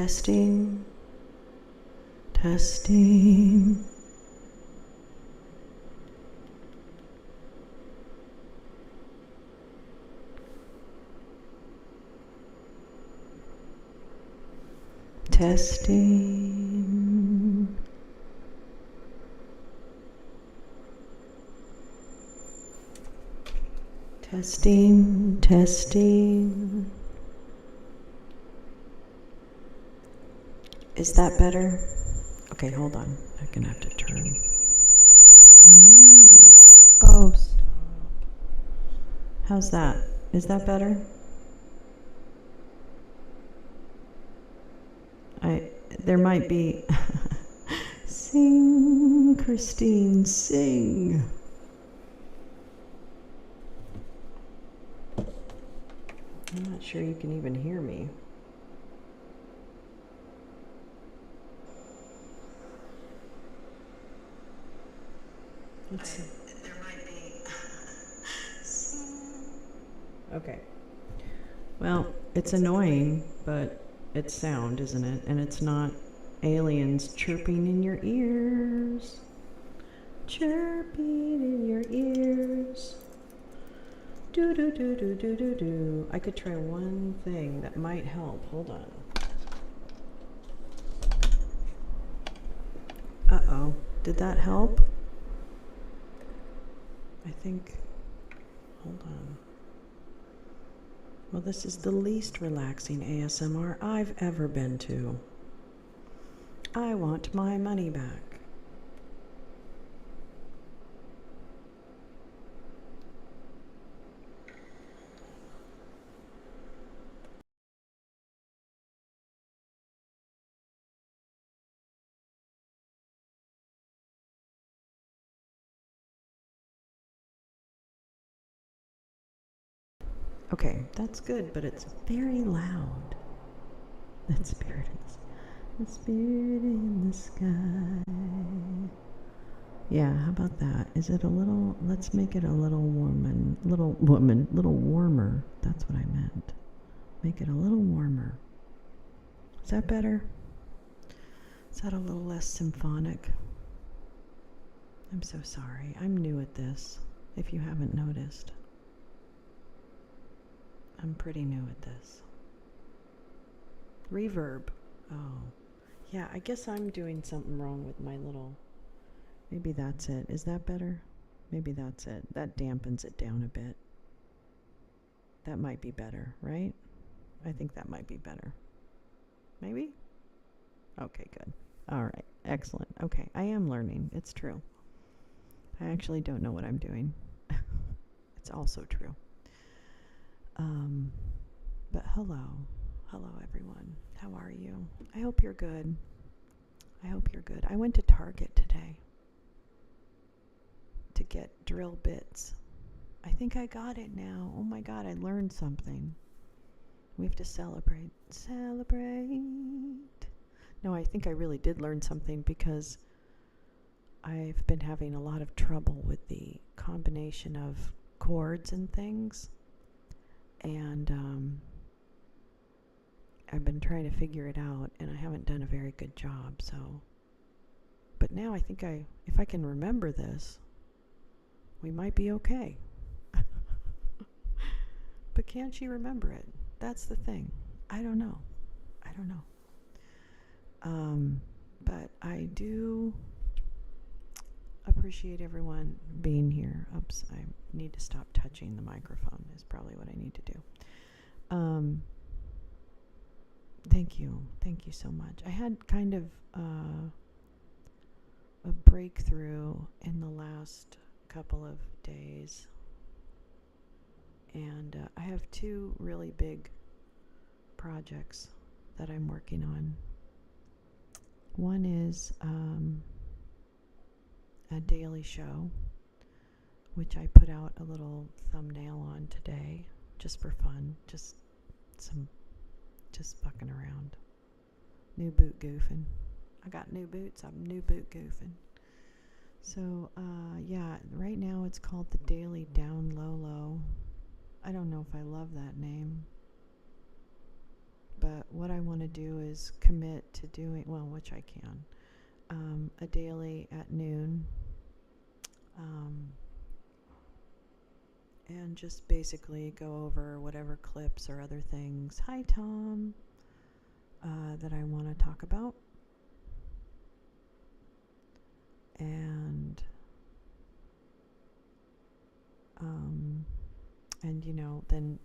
Testing, testing. Testing. Testing, testing. Is that better? Okay, hold on. I'm gonna have to turn. No. Oh, stop. How's that? Is that better? There might be. Sing, Christine, sing. I'm not sure you can even hear me. Let's see. There might be. Okay. Well, it's annoying, but it's sound, isn't it? And it's not aliens chirping in your ears. Chirping in your ears. Do do do do do do do. I could try one thing that might help. Hold on. Uh-oh. Did that help? I think. Hold on. Well, this is the least relaxing ASMR I've ever been to. I want my money back. Okay, that's good, but it's very loud. The spirit in the sky. Yeah, how about that? Is it a little, let's make it a little little warmer. That's what I meant. Make it a little warmer. Is that better? Is that a little less symphonic? I'm so sorry. I'm new at this, if you haven't noticed. I'm pretty new at this. Reverb. Oh. Yeah, I guess I'm doing something wrong with my little... Maybe that's it. Is that better? Maybe that's it. That dampens it down a bit. That might be better, right? I think that might be better. Maybe? Okay, good. All right. Excellent. Okay, I am learning. It's true. I actually don't know what I'm doing. It's also true. But hello. Hello, everyone. How are you? I hope you're good. I hope you're good. I went to Target today to get drill bits. I think I got it now. Oh my God, I learned something. We have to celebrate. Celebrate. No, I think I really did learn something because I've been having a lot of trouble with the combination of chords and things. And I've been trying to figure it out, and I haven't done a very good job, so. But now I think if I can remember this, we might be okay. But can she remember it? That's the thing. I don't know. But I do appreciate everyone being here. Oops, I need to stop touching the microphone is probably what I need to do. Thank you so much. I had kind of a breakthrough in the last couple of days, and I have two really big projects that I'm working on. One is a daily show, which I put out a little thumbnail on today, just for fun, just fucking around. New boot goofing. I got new boots, I'm new boot goofing. So, yeah, right now it's called the Daily Down Lolo. I don't know if I love that name. But what I want to do is commit to doing, well, which I can, a daily at noon. And just basically go over whatever clips or other things. Hi, Tom. That I want to talk about. And then,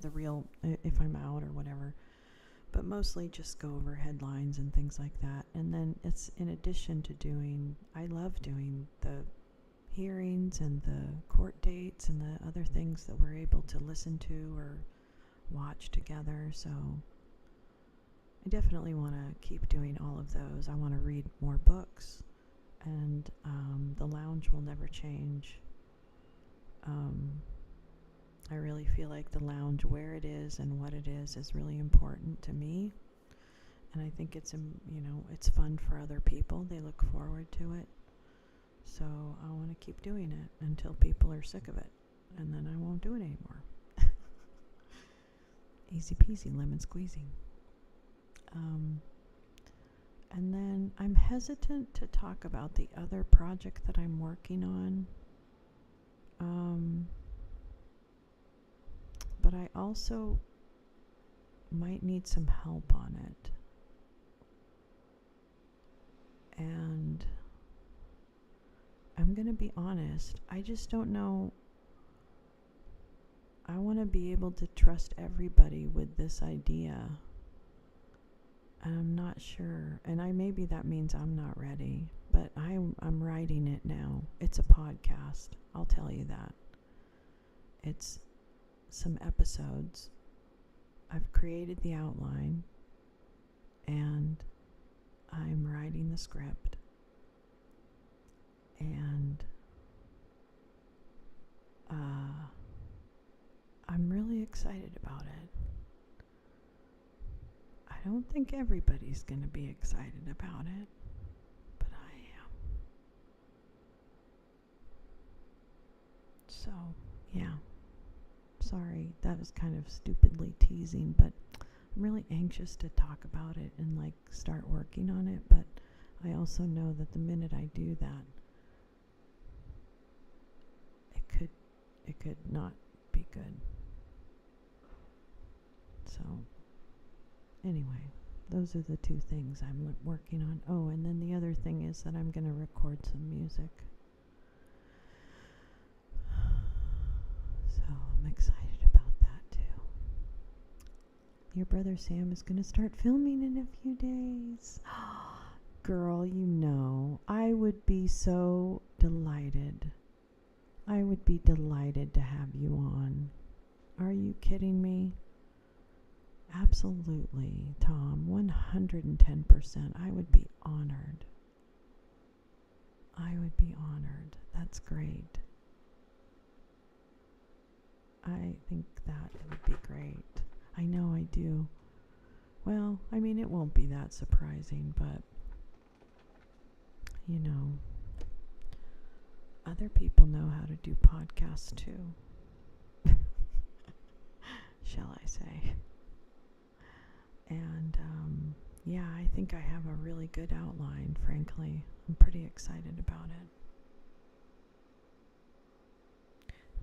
the real, if I'm out or whatever. But mostly just go over headlines and things like that. And then it's in addition to I love doing the hearings and the court dates and the other things that we're able to listen to or watch together. So I definitely want to keep doing all of those. I want to read more books, and the lounge will never change. I really feel like the lounge, where it is and what it is really important to me. And I think it's fun for other people. They look forward to it. So I want to keep doing it until people are sick of it. And then I won't do it anymore. Easy peasy, lemon squeezy. And then I'm hesitant to talk about the other project that I'm working on. But I also might need some help on it. And I'm going to be honest, I just don't know. I want to be able to trust everybody with this idea. And I'm not sure. And maybe that means I'm not ready. But I'm writing it now. It's a podcast. I'll tell you that. It's some episodes. I've created the outline. And I'm writing the script. And I'm really excited about it. I don't think everybody's going to be excited about it, but I am. So, yeah. Sorry, that was kind of stupidly teasing, but I'm really anxious to talk about it and start working on it, but I also know that the minute I do that, it could not be good. So, anyway, those are the two things I'm working on. Oh, and then the other thing is that I'm going to record some music. So, I'm excited about that too. Your brother Sam is going to start filming in a few days. Girl, I would be so delighted. I would be delighted to have you on. Are you kidding me? Absolutely, Tom. 110%. I would be honored. I would be honored. That's great. I think that would be great. I know I do. Well, it won't be that surprising, but other people know how to do podcasts too. Shall I say? And yeah, I think I have a really good outline, frankly. I'm pretty excited about it.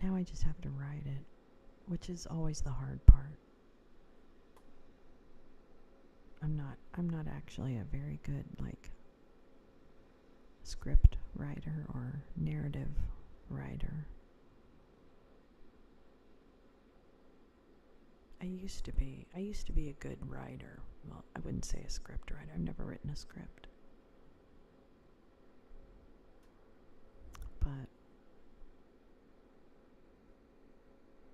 Now I just have to write it, which is always the hard part. I'm not actually a very good script writer or narrative writer. I used to be a good writer. Well, I wouldn't say a script writer. I've never written a script. But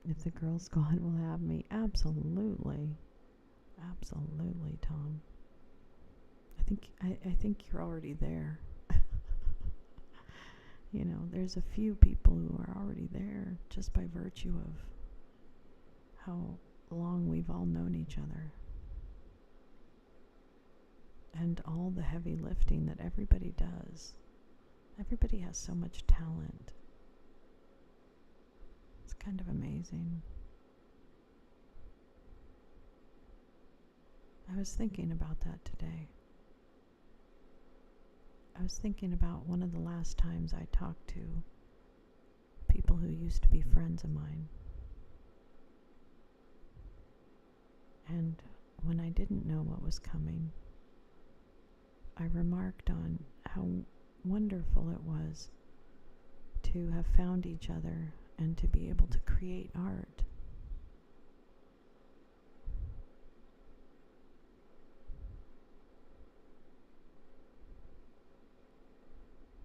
if the girls gone will have me, absolutely. Absolutely, Tom. I think you're already there. There's a few people who are already there just by virtue of how long we've all known each other. And all the heavy lifting that everybody does. Everybody has so much talent. It's kind of amazing. I was thinking about that today. I was thinking about one of the last times I talked to people who used to be friends of mine. And when I didn't know what was coming, I remarked on how wonderful it was to have found each other and to be able to create art.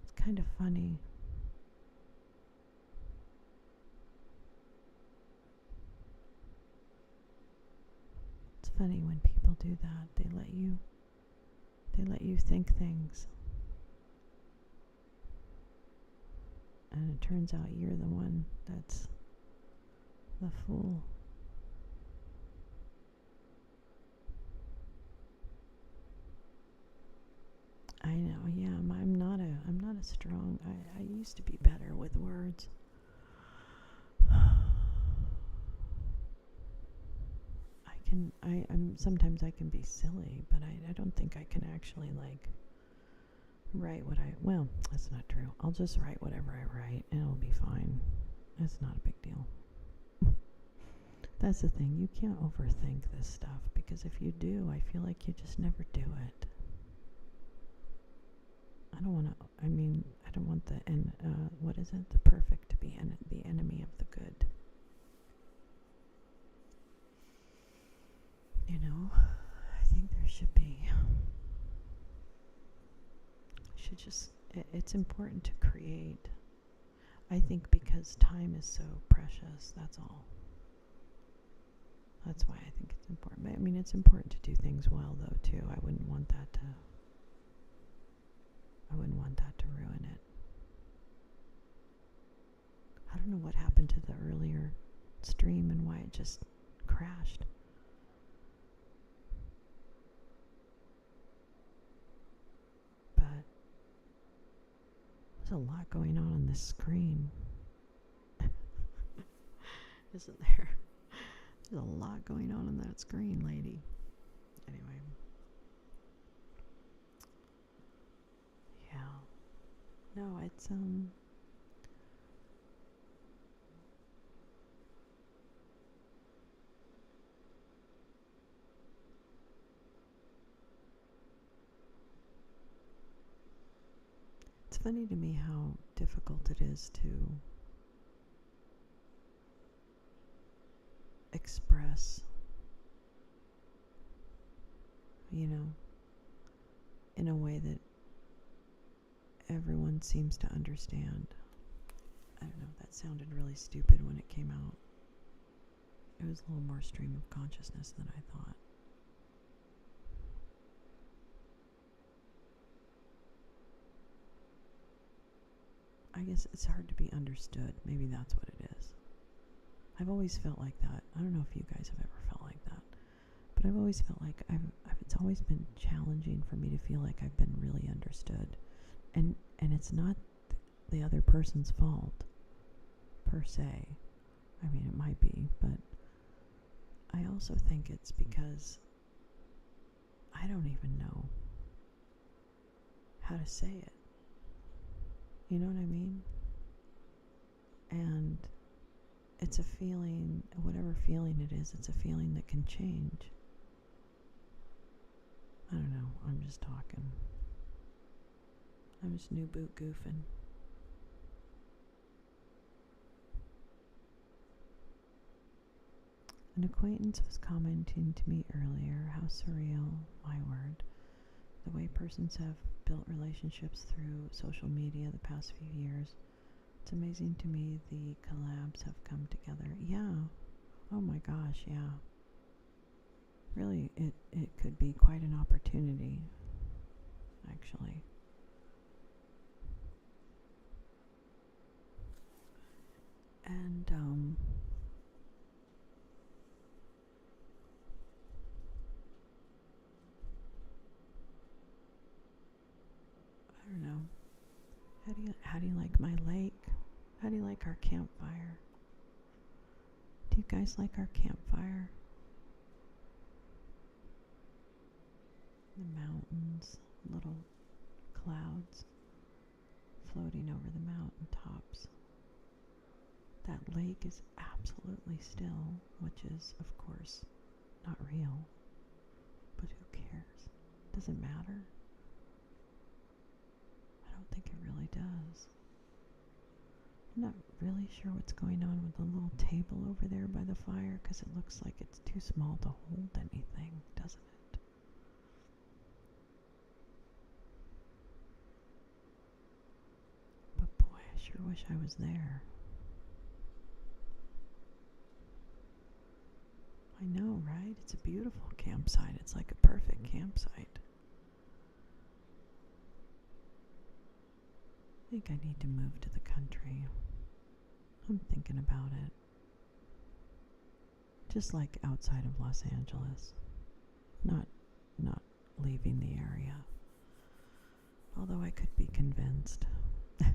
It's kind of funny. It's funny when people do that. They let you think things. And it turns out you're the one that's the fool. I know, yeah, I'm not a strong, I used to be better with words. Sometimes I can be silly, but I don't think I can actually write well, that's not true. I'll just write whatever I write and it'll be fine. It's not a big deal. That's the thing, you can't overthink this stuff, because if you do, I feel like you just never do it. I don't want the perfect to be the enemy of the good. I think there should be. It's important to create. I think because time is so precious, that's all. That's why I think it's important. But, it's important to do things well, though, too. I wouldn't want that to ruin it. I don't know what happened to the earlier stream and why it just crashed. But there's a lot going on this screen. Isn't there? There's a lot going on that screen, lady. Anyway. Yeah. No, it's it's funny to me how difficult it is to express, in a way that everyone seems to understand. I don't know, that sounded really stupid when it came out. It was a little more stream of consciousness than I thought. I guess it's hard to be understood. Maybe that's what it is. I've always felt like that. I don't know if you guys have ever felt like that, but I've always felt like it's always been challenging for me to feel like I've been really understood, and it's not the other person's fault per se. It might be, but I also think it's because I don't even know how to say it. You know what I mean? And it's a feeling, whatever feeling it is, it's a feeling that can change. I don't know, I'm just talking. I'm just new boot goofing. An acquaintance was commenting to me earlier how surreal, my word, the way persons have built relationships through social media the past few years. It's amazing to me the collabs have come together. Yeah. Oh my gosh, yeah. Really, it could be quite an opportunity, actually. And, I don't know. How do you like my lake? How do you like our campfire? Do you guys like our campfire? The mountains, little clouds floating over the mountain tops. That lake is absolutely still, which is, of course, not real. But who cares? Does it matter? I don't think it really does. I'm not really sure what's going on with the little table over there by the fire, because it looks like it's too small to hold anything, doesn't it? But boy, I sure wish I was there. I know, right? It's a beautiful campsite. It's like a perfect campsite. I think I need to move to the country. I'm thinking about it. Just like outside of Los Angeles. Not leaving the area. Although I could be convinced. I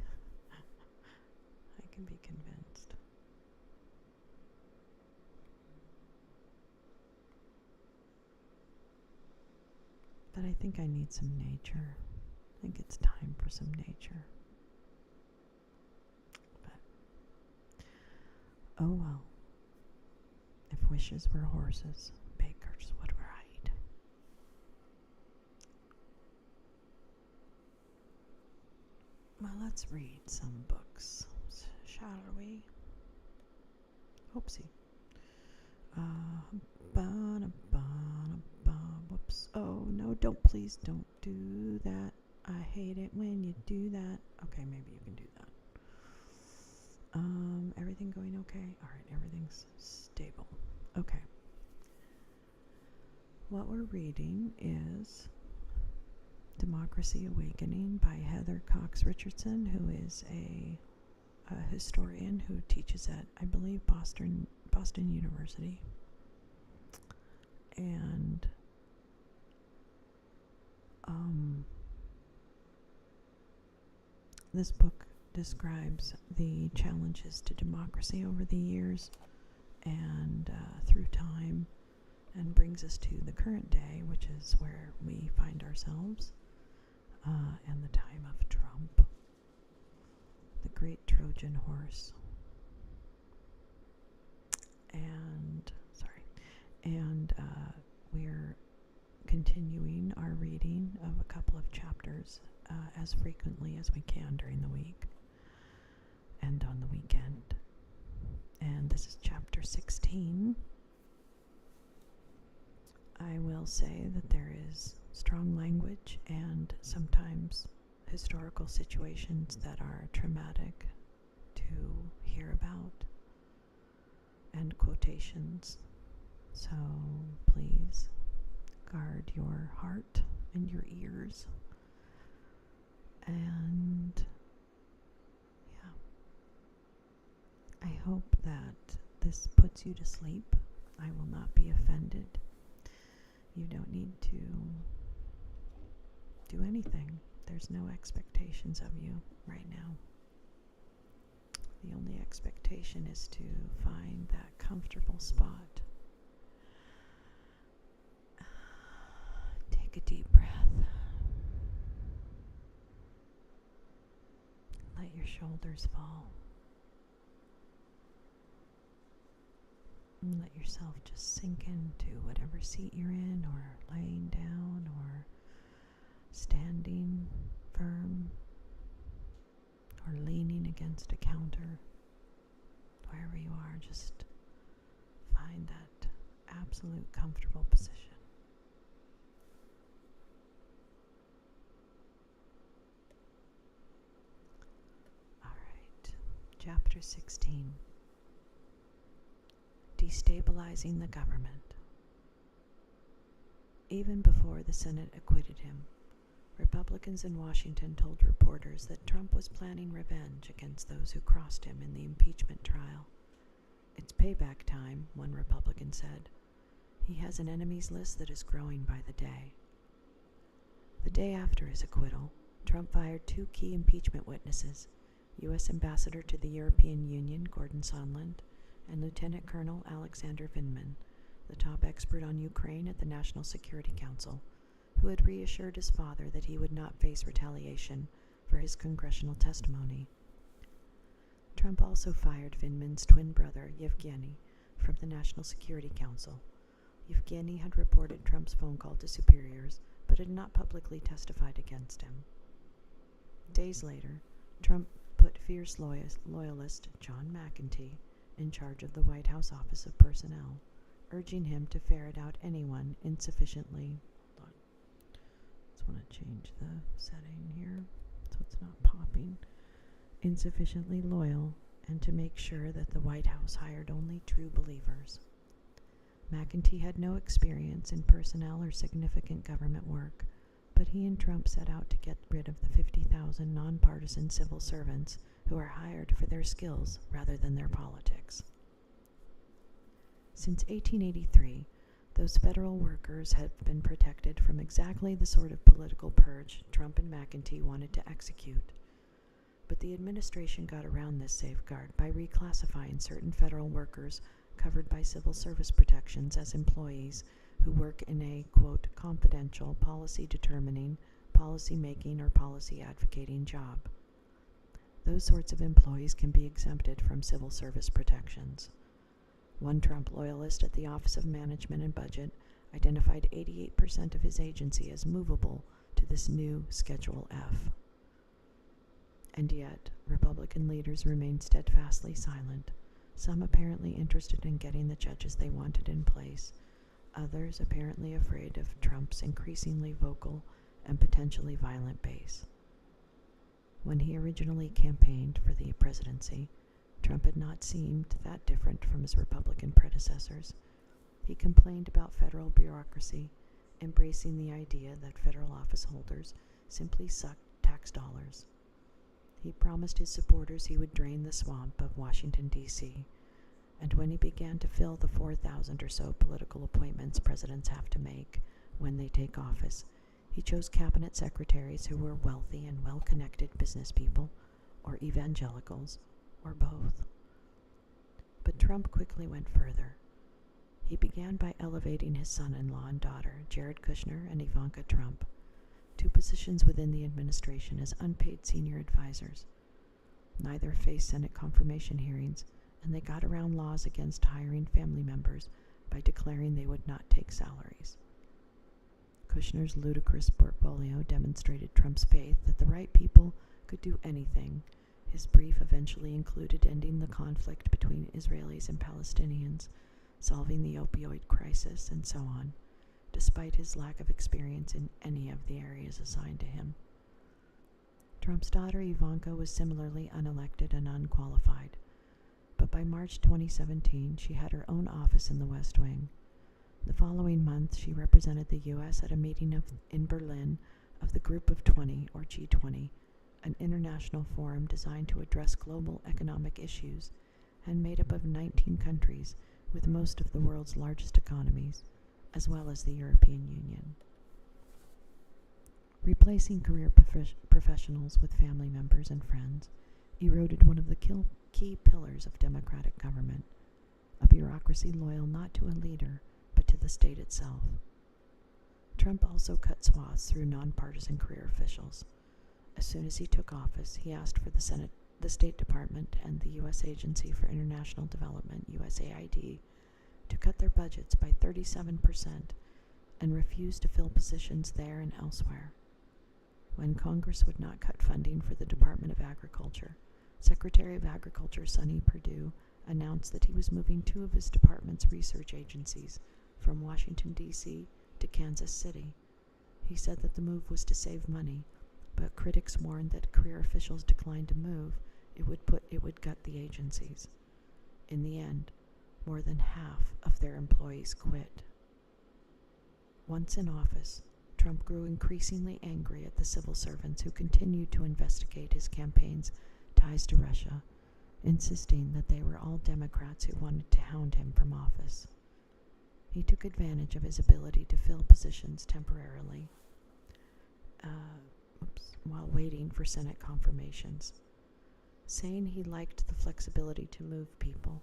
can be convinced. But I think I need some nature. I think it's time for some nature. But, oh well. If wishes were horses, bakers would ride. Well, let's read some books, shall we? Oopsie. Whoops. Oh, no, please don't do that. I hate it when you do that. Okay, maybe you can do that. Everything going okay? All right, everything's stable. Okay. What we're reading is Democracy Awakening by Heather Cox Richardson, who is a historian who teaches at, I believe, Boston University. And this book describes the challenges to democracy over the years and through time, and brings us to the current day, which is where we find ourselves, and the time of Trump, the great Trojan horse. And we're continuing our reading of a couple of chapters as frequently as we can during the week and on the weekend. And this is chapter 16. I will say that there is strong language and sometimes historical situations that are traumatic to hear about, and quotations. So please guard your heart and your ears. And yeah, I hope that this puts you to sleep. I will not be offended. You don't need to do anything. There's no expectations of you right now. The only expectation is to find that comfortable spot. Take a deep breath. Let your shoulders fall. And let yourself just sink into whatever seat you're in, or laying down, or standing firm, or leaning against a counter. Wherever you are, just find that absolute comfortable position. All right, chapter 16. Destabilizing the government. Even before the Senate acquitted him, Republicans in Washington told reporters that Trump was planning revenge against those who crossed him in the impeachment trial. It's payback time, one Republican said. He has an enemies list that is growing by the day. The day after his acquittal, Trump fired 2 key impeachment witnesses, U.S. Ambassador to the European Union, Gordon Sondland, and Lieutenant Colonel Alexander Vindman, the top expert on Ukraine at the National Security Council, who had reassured his father that he would not face retaliation for his congressional testimony. Trump also fired Vindman's twin brother, Yevgeny, from the National Security Council. Yevgeny had reported Trump's phone call to superiors, but had not publicly testified against him. Days later, Trump put fierce loyalist John McEntee in charge of the White House Office of Personnel, urging him to ferret out anyone insufficiently. Hold on. Just want to change the setting here so it's not popping. Insufficiently loyal, and to make sure that the White House hired only true believers. McEntee had no experience in personnel or significant government work, but he and Trump set out to get rid of the 50,000 nonpartisan civil servants who are hired for their skills rather than their politics. Since 1883, those federal workers have been protected from exactly the sort of political purge Trump and McEntee wanted to execute. But the administration got around this safeguard by reclassifying certain federal workers covered by civil service protections as employees who work in a, quote, confidential, policy-determining, policy-making, or policy-advocating job. Those sorts of employees can be exempted from civil service protections. One Trump loyalist at the Office of Management and Budget identified 88% of his agency as movable to this new Schedule F. And yet, Republican leaders remained steadfastly silent, some apparently interested in getting the judges they wanted in place, others apparently afraid of Trump's increasingly vocal and potentially violent base. When he originally campaigned for the presidency, Trump had not seemed that different from his Republican predecessors. He complained about federal bureaucracy, embracing the idea that federal office holders simply sucked tax dollars. He promised his supporters he would drain the swamp of Washington, D.C., and when he began to fill the 4,000 or so political appointments presidents have to make when they take office, he chose cabinet secretaries who were wealthy and well-connected business people, or evangelicals, or both. But Trump quickly went further. He began by elevating his son-in-law and daughter, Jared Kushner and Ivanka Trump, to positions within the administration as unpaid senior advisors. Neither faced Senate confirmation hearings, and they got around laws against hiring family members by declaring they would not take salaries. Kushner's ludicrous portfolio demonstrated Trump's faith that the right people could do anything. His brief eventually included ending the conflict between Israelis and Palestinians, solving the opioid crisis, and so on, despite his lack of experience in any of the areas assigned to him. Trump's daughter Ivanka was similarly unelected and unqualified, but by March 2017 she had her own office in the West Wing. The following month she represented the U.S. at a meeting in Berlin of the Group of 20, or G20, an international forum designed to address global economic issues and made up of 19 countries with most of the world's largest economies, as well as the European Union. Replacing career professionals with family members and friends eroded one of the key pillars of democratic government, a bureaucracy loyal not to a leader, but to the state itself. Trump also cut swaths through nonpartisan career officials. As soon as he took office, he asked for the State Department and the U.S. Agency for International Development, USAID, to cut their budgets by 37% and refused to fill positions there and elsewhere. When Congress would not cut funding for the Department of Agriculture, Secretary of Agriculture Sonny Perdue announced that he was moving two of his department's research agencies from Washington, D.C. to Kansas City. He said that the move was to save money, but critics warned that career officials declined to move, it would gut the agencies. In the end, more than half of their employees quit. Once in office, Trump grew increasingly angry at the civil servants who continued to investigate his campaign's ties to Russia, insisting that they were all Democrats who wanted to hound him from office. He took advantage of his ability to fill positions temporarily while waiting for Senate confirmations, saying he liked the flexibility to move people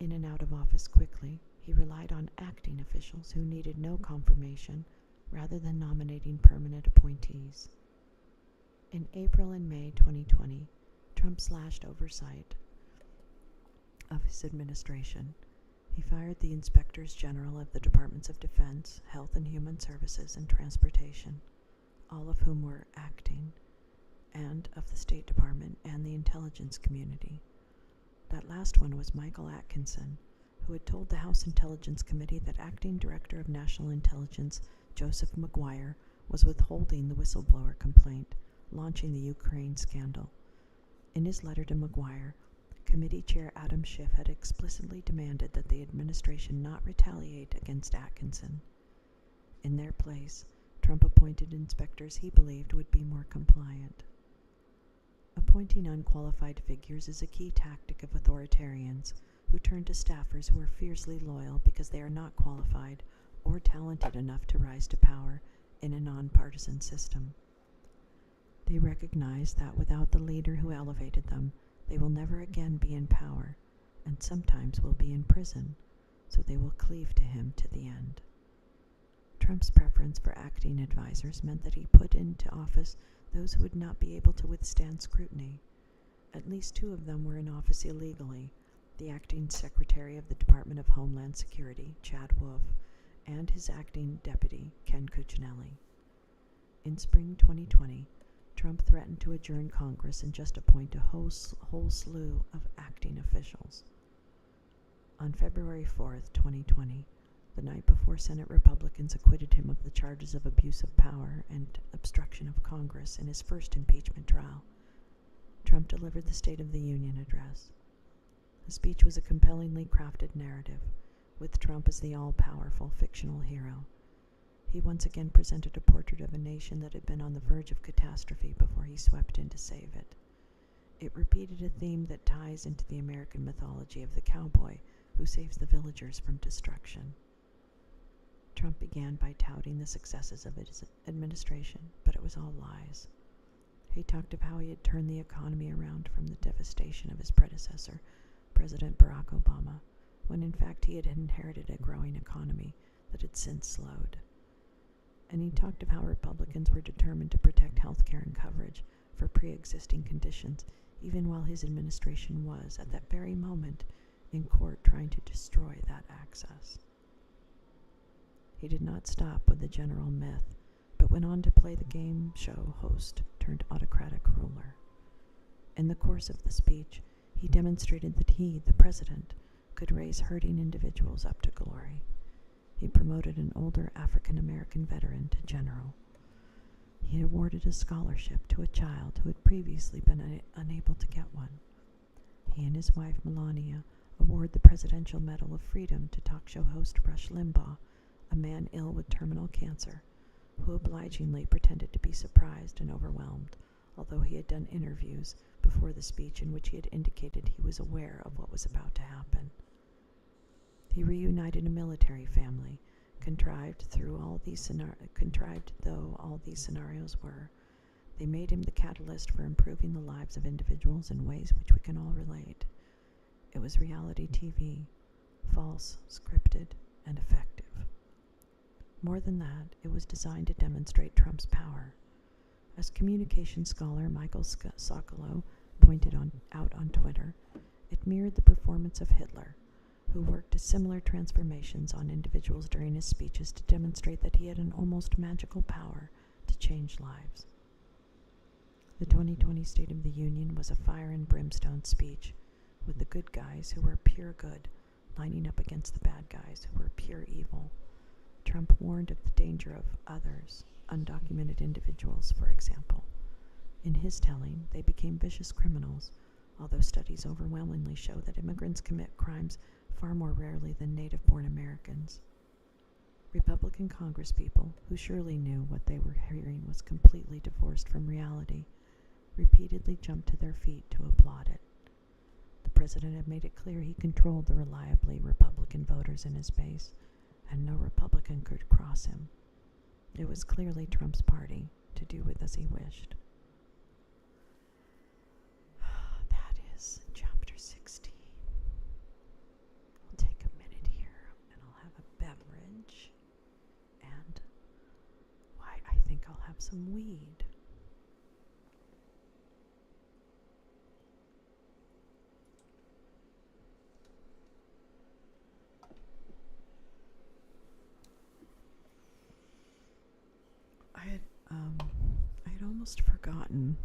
in and out of office quickly. He relied on acting officials who needed no confirmation, rather than nominating permanent appointees. In April and May 2020, Trump slashed oversight of his administration. He fired the inspectors general of the Departments of Defense, Health and Human Services, and Transportation, all of whom were acting, and of the State Department and the intelligence community. That last one was Michael Atkinson, who had told the House Intelligence Committee that Acting Director of National Intelligence Joseph McGuire was withholding the whistleblower complaint, launching the Ukraine scandal. In his letter to McGuire, Committee Chair Adam Schiff had explicitly demanded that the administration not retaliate against Atkinson. In their place, Trump appointed inspectors he believed would be more compliant. Appointing unqualified figures is a key tactic of authoritarians who turn to staffers who are fiercely loyal because they are not qualified or talented enough to rise to power in a nonpartisan system. They recognize that without the leader who elevated them, they will never again be in power, and sometimes will be in prison, so they will cleave to him to the end. Trump's preference for acting advisors meant that he put into office those who would not be able to withstand scrutiny. At least 2 of them were in office illegally, the acting Secretary of the Department of Homeland Security, Chad Wolf, and his acting deputy, Ken Cuccinelli. In spring 2020, Trump threatened to adjourn Congress and just appoint a whole slew of acting officials. On February 4th, 2020, the night before Senate Republicans acquitted him of the charges of abuse of power and obstruction of Congress in his first impeachment trial, Trump delivered the State of the Union address. The speech was a compellingly crafted narrative, with Trump as the all-powerful fictional hero. He once again presented a portrait of a nation that had been on the verge of catastrophe before he swept in to save it. It repeated a theme that ties into the American mythology of the cowboy who saves the villagers from destruction. Trump began by touting the successes of his administration, but it was all lies. He talked of how he had turned the economy around from the devastation of his predecessor, President Barack Obama, when in fact he had inherited a growing economy that had since slowed. And he talked of how Republicans were determined to protect health care and coverage for pre-existing conditions, even while his administration was, at that very moment, in court trying to destroy that access. He did not stop with the general myth, but went on to play the game show host turned autocratic ruler. In the course of the speech, he demonstrated that he, the president, could raise hurting individuals up to glory. He promoted an older African-American veteran to general. He awarded a scholarship to a child who had previously been unable to get one. He and his wife, Melania, award the Presidential Medal of Freedom to talk show host Rush Limbaugh, a man ill with terminal cancer, who obligingly pretended to be surprised and overwhelmed, although he had done interviews before the speech in which he had indicated he was aware of what was about to happen. He reunited a military family, contrived though all these scenarios were. They made him the catalyst for improving the lives of individuals in ways which we can all relate. It was reality TV, false, scripted, and effective. More than that, it was designed to demonstrate Trump's power. As communication scholar Michael Sokolow pointed out on Twitter, it mirrored the performance of Hitler, who worked similar transformations on individuals during his speeches to demonstrate that he had an almost magical power to change lives. The 2020 State of the Union was a fire and brimstone speech, with the good guys who were pure good lining up against the bad guys who were pure evil. Trump warned of the danger of others, undocumented individuals, for example. In his telling, they became vicious criminals, although studies overwhelmingly show that immigrants commit crimes far more rarely than native-born Americans. Republican congresspeople, who surely knew what they were hearing was completely divorced from reality, repeatedly jumped to their feet to applaud it. The president had made it clear he controlled the reliably Republican voters in his base, and no Republican could cross him. It was clearly Trump's party to do with as he wished. That is chapter 16. I'll take a minute here and I'll have a beverage and some weed. I had almost forgotten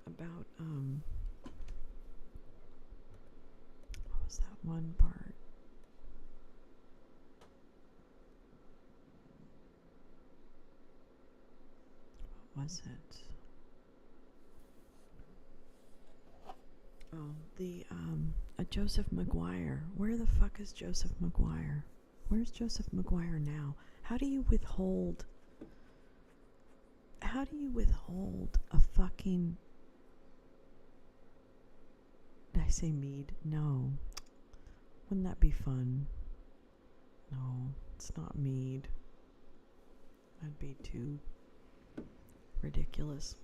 about what was that one part? What was it? Oh, the Joseph McGuire. Where the fuck is Joseph McGuire? Where's Joseph McGuire now? How do you withhold a fucking... Did I say mead? No. Wouldn't that be fun? No, it's not mead. That'd be too ridiculous.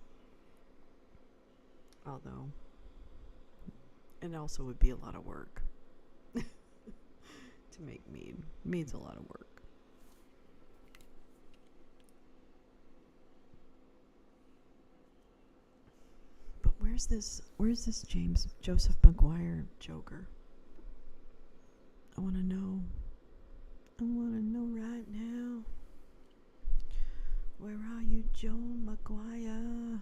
Although, it also would be a lot of work to make mead. Mead's a lot of work. But where's this Joseph McGuire Joker? I want to know. I want to know right now. Where are you, Joe McGuire?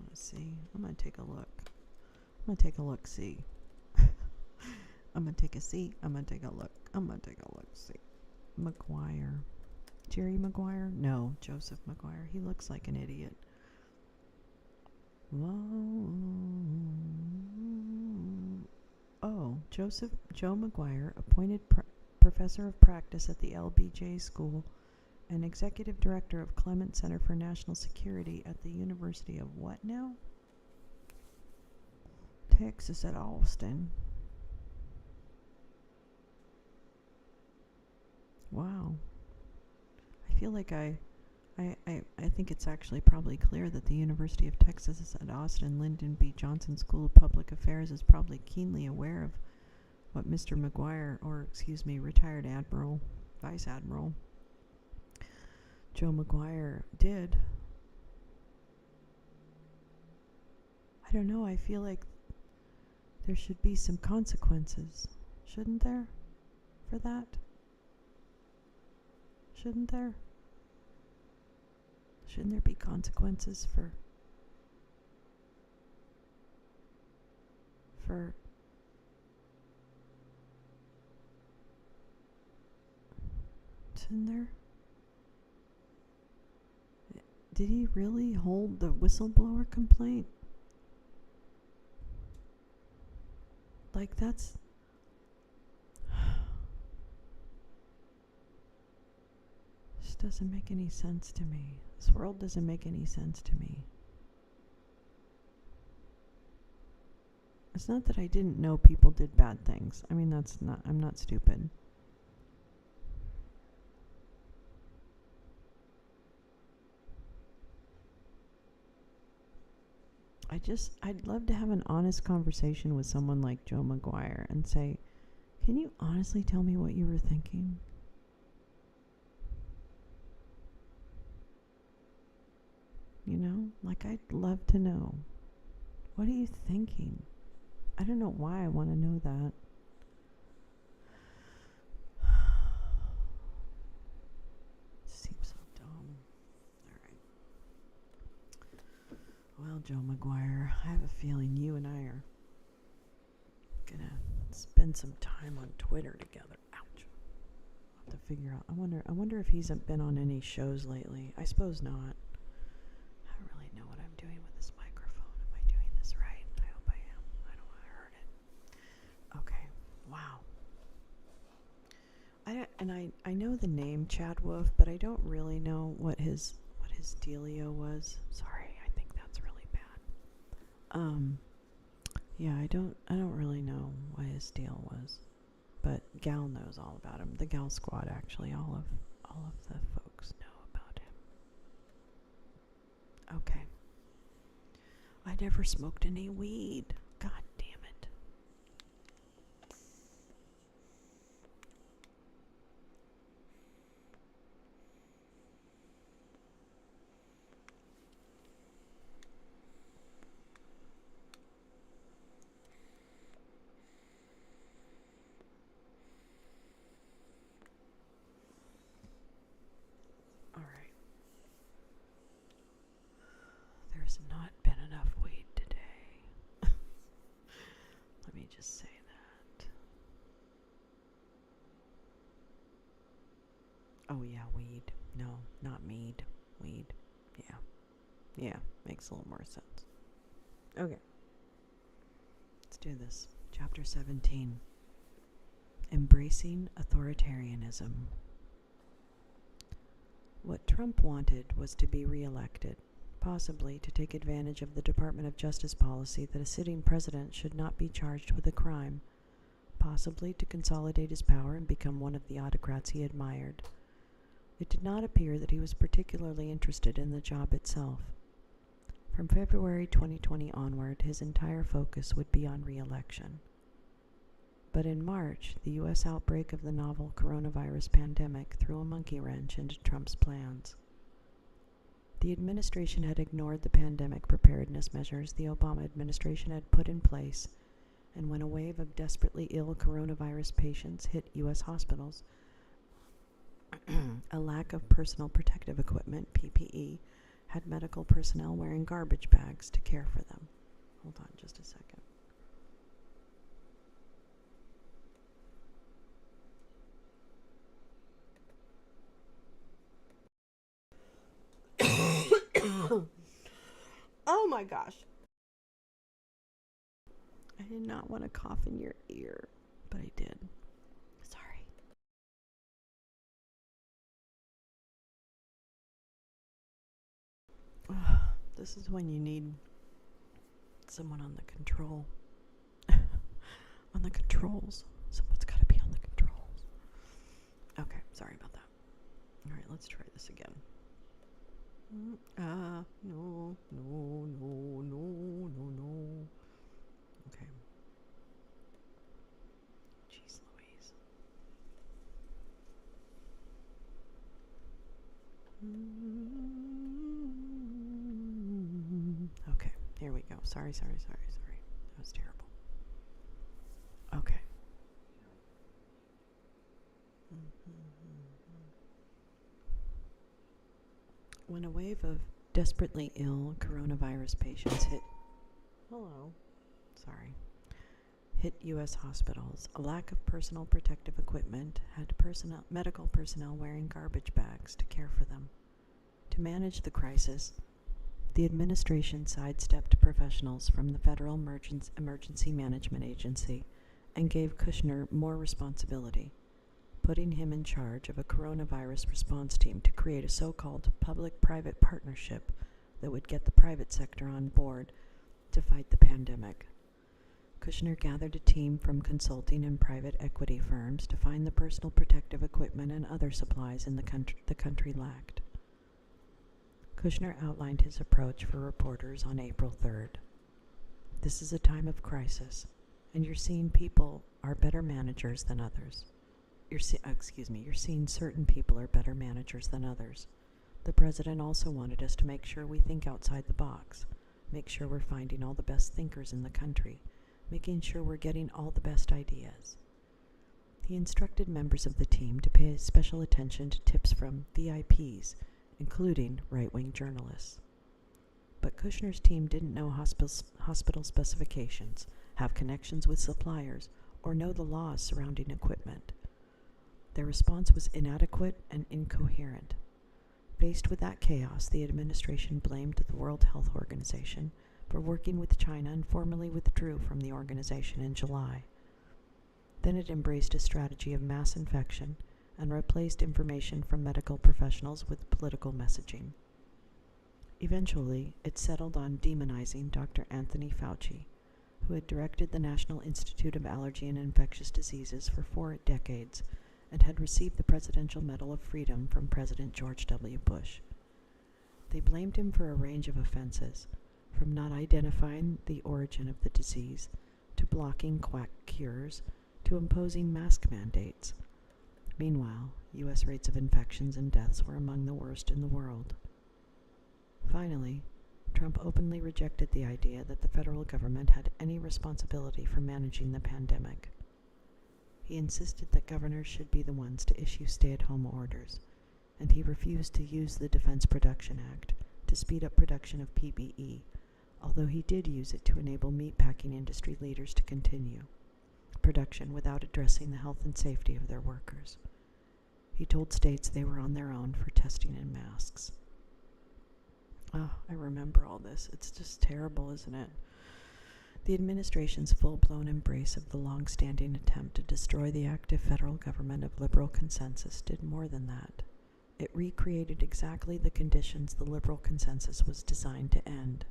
Let's see. I'm going to take a look. I'm going to take a look, see. I'm going to take a see. I'm going to take a look. I'm going to take a look, see. McGuire. Jerry Maguire? No, Joseph McGuire. He looks like an idiot. Whoa. Oh, Joe McGuire, appointed professor of practice at the LBJ School and executive director of Clement Center for National Security at the University of what now? Texas at Austin. Wow. I feel like I think it's actually probably clear that the University of Texas at Austin Lyndon B. Johnson School of Public Affairs is probably keenly aware of what Mr. McGuire, or excuse me, retired Admiral, Vice Admiral Joe McGuire did. I don't know, I feel like there should be some consequences, shouldn't there, for that? Shouldn't there? Shouldn't there be consequences for shouldn't there? Did he really hold the whistleblower complaint? Like, that's... This doesn't make any sense to me. This world doesn't make any sense to me. It's not that I didn't know people did bad things. I mean, I'm not stupid. I'd love to have an honest conversation with someone like Joe McGuire and say, can you honestly tell me what you were thinking? You know, like, I'd love to know. What are you thinking? I don't know why I want to know that. Seems so dumb. All right. Well, Joe McGuire, I have a feeling you and I are gonna spend some time on Twitter together. Ouch. I'll have to figure out. I wonder if he's been on any shows lately. I suppose not. Know what I'm doing with this microphone. Am I doing this right? I hope I am. I don't want to hurt it. Okay. Wow. I know the name Chad Wolf, but I don't really know what his dealio was. Sorry, I think that's really bad. Yeah, I don't really know what his deal was, but Gal knows all about him. The Gal Squad, actually, all of the folks know about him. Okay. I never smoked any weed. God damn it. me just say that. Oh, yeah, weed. No, not mead. Weed. Yeah. Yeah, makes a little more sense. Okay. Let's do this. Chapter 17. Embracing authoritarianism. What Trump wanted was to be reelected, possibly to take advantage of the Department of Justice policy that a sitting president should not be charged with a crime, possibly to consolidate his power and become one of the autocrats he admired. It did not appear that he was particularly interested in the job itself. From February 2020 onward, his entire focus would be on re-election. But in March, the U.S. outbreak of the novel coronavirus pandemic threw a monkey wrench into Trump's plans. The administration had ignored the pandemic preparedness measures the Obama administration had put in place, and when a wave of desperately ill coronavirus patients hit U.S. hospitals, a lack of personal protective equipment, PPE, had medical personnel wearing garbage bags to care for them. Hold on just a second. Oh my gosh. I did not want to cough in your ear, but I did. Sorry. This is when you need someone on the control. On the controls. Someone's got to be on the controls. Okay, sorry about that. All right, let's try this again. No. Okay. Jeez Louise. Okay, here we go. Sorry. That was terrible. Okay. When a wave of desperately ill coronavirus patients hit U.S. hospitals, a lack of personal protective equipment had medical personnel wearing garbage bags to care for them. To manage the crisis, the administration sidestepped professionals from the Federal Emergency Management Agency and gave Kushner more responsibility, putting him in charge of a coronavirus response team to create a so-called public-private partnership that would get the private sector on board to fight the pandemic. Kushner gathered a team from consulting and private equity firms to find the personal protective equipment and other supplies in the country lacked. Kushner outlined his approach for reporters on April 3rd. This is a time of crisis, and you're seeing people are better managers than others. You're seeing certain people are better managers than others. The president also wanted us to make sure we think outside the box, make sure we're finding all the best thinkers in the country, making sure we're getting all the best ideas. He instructed members of the team to pay special attention to tips from VIPs, including right-wing journalists. But Kushner's team didn't know hospital specifications, have connections with suppliers, or know the laws surrounding equipment. Their response was inadequate and incoherent. Faced with that chaos, the administration blamed the World Health Organization for working with China and formally withdrew from the organization in July. Then it embraced a strategy of mass infection and replaced information from medical professionals with political messaging. Eventually, it settled on demonizing Dr. Anthony Fauci, who had directed the National Institute of Allergy and Infectious Diseases for 4 decades and had received the Presidential Medal of Freedom from President George W. Bush. They blamed him for a range of offenses, from not identifying the origin of the disease, to blocking quack cures, to imposing mask mandates. Meanwhile, U.S. rates of infections and deaths were among the worst in the world. Finally, Trump openly rejected the idea that the federal government had any responsibility for managing the pandemic. He insisted that governors should be the ones to issue stay-at-home orders, and he refused to use the Defense Production Act to speed up production of PPE, although he did use it to enable meatpacking industry leaders to continue production without addressing the health and safety of their workers. He told states they were on their own for testing and masks. Oh, I remember all this. It's just terrible, isn't it? The administration's full-blown embrace of the long-standing attempt to destroy the active federal government of liberal consensus did more than that. It recreated exactly the conditions the liberal consensus was designed to end.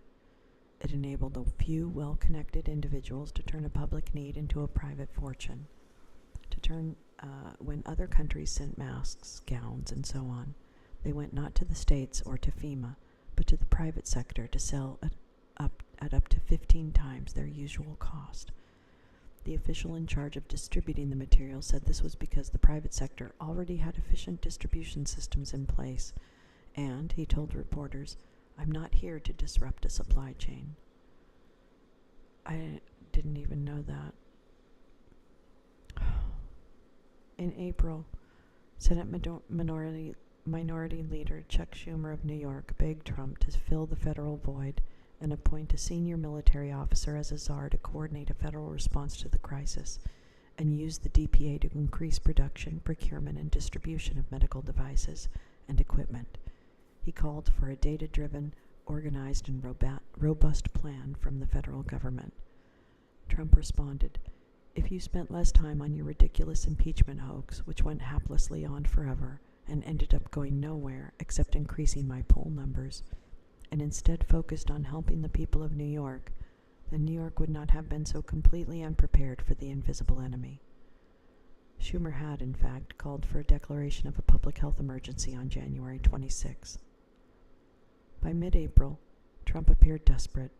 It enabled a few well-connected individuals to turn a public need into a private fortune, to turn, when other countries sent masks, gowns, and so on, they went not to the states or to FEMA, but to the private sector to sell at up to 15 times their usual cost. The official in charge of distributing the material said this was because the private sector already had efficient distribution systems in place, and, he told reporters, "I'm not here to disrupt a supply chain." I didn't even know that. In April, Senate Minority Leader Chuck Schumer of New York begged Trump to fill the federal void and appoint a senior military officer as a czar to coordinate a federal response to the crisis and use the DPA to increase production, procurement, and distribution of medical devices and equipment. He called for a data-driven, organized, and robust plan from the federal government. Trump responded, "If you spent less time on your ridiculous impeachment hoax, which went haplessly on forever and ended up going nowhere except increasing my poll numbers, and instead focused on helping the people of New York, then New York would not have been so completely unprepared for the invisible enemy." Schumer had, in fact, called for a declaration of a public health emergency on January 26. By mid-April, Trump appeared desperate.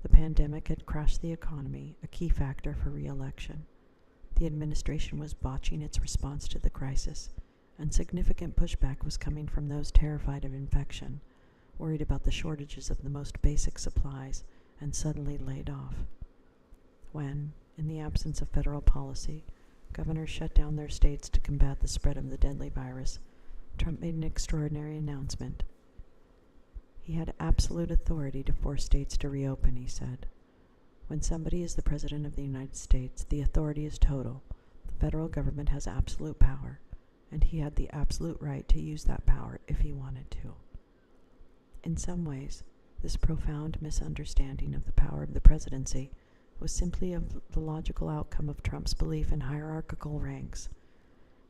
The pandemic had crashed the economy, a key factor for re-election. The administration was botching its response to the crisis, and significant pushback was coming from those terrified of infection, worried about the shortages of the most basic supplies, and suddenly laid off. When, in the absence of federal policy, governors shut down their states to combat the spread of the deadly virus, Trump made an extraordinary announcement. He had absolute authority to force states to reopen, he said. When somebody is the President of the United States, the authority is total. The federal government has absolute power, and he had the absolute right to use that power if he wanted to. In some ways, this profound misunderstanding of the power of the presidency was simply the logical outcome of Trump's belief in hierarchical ranks.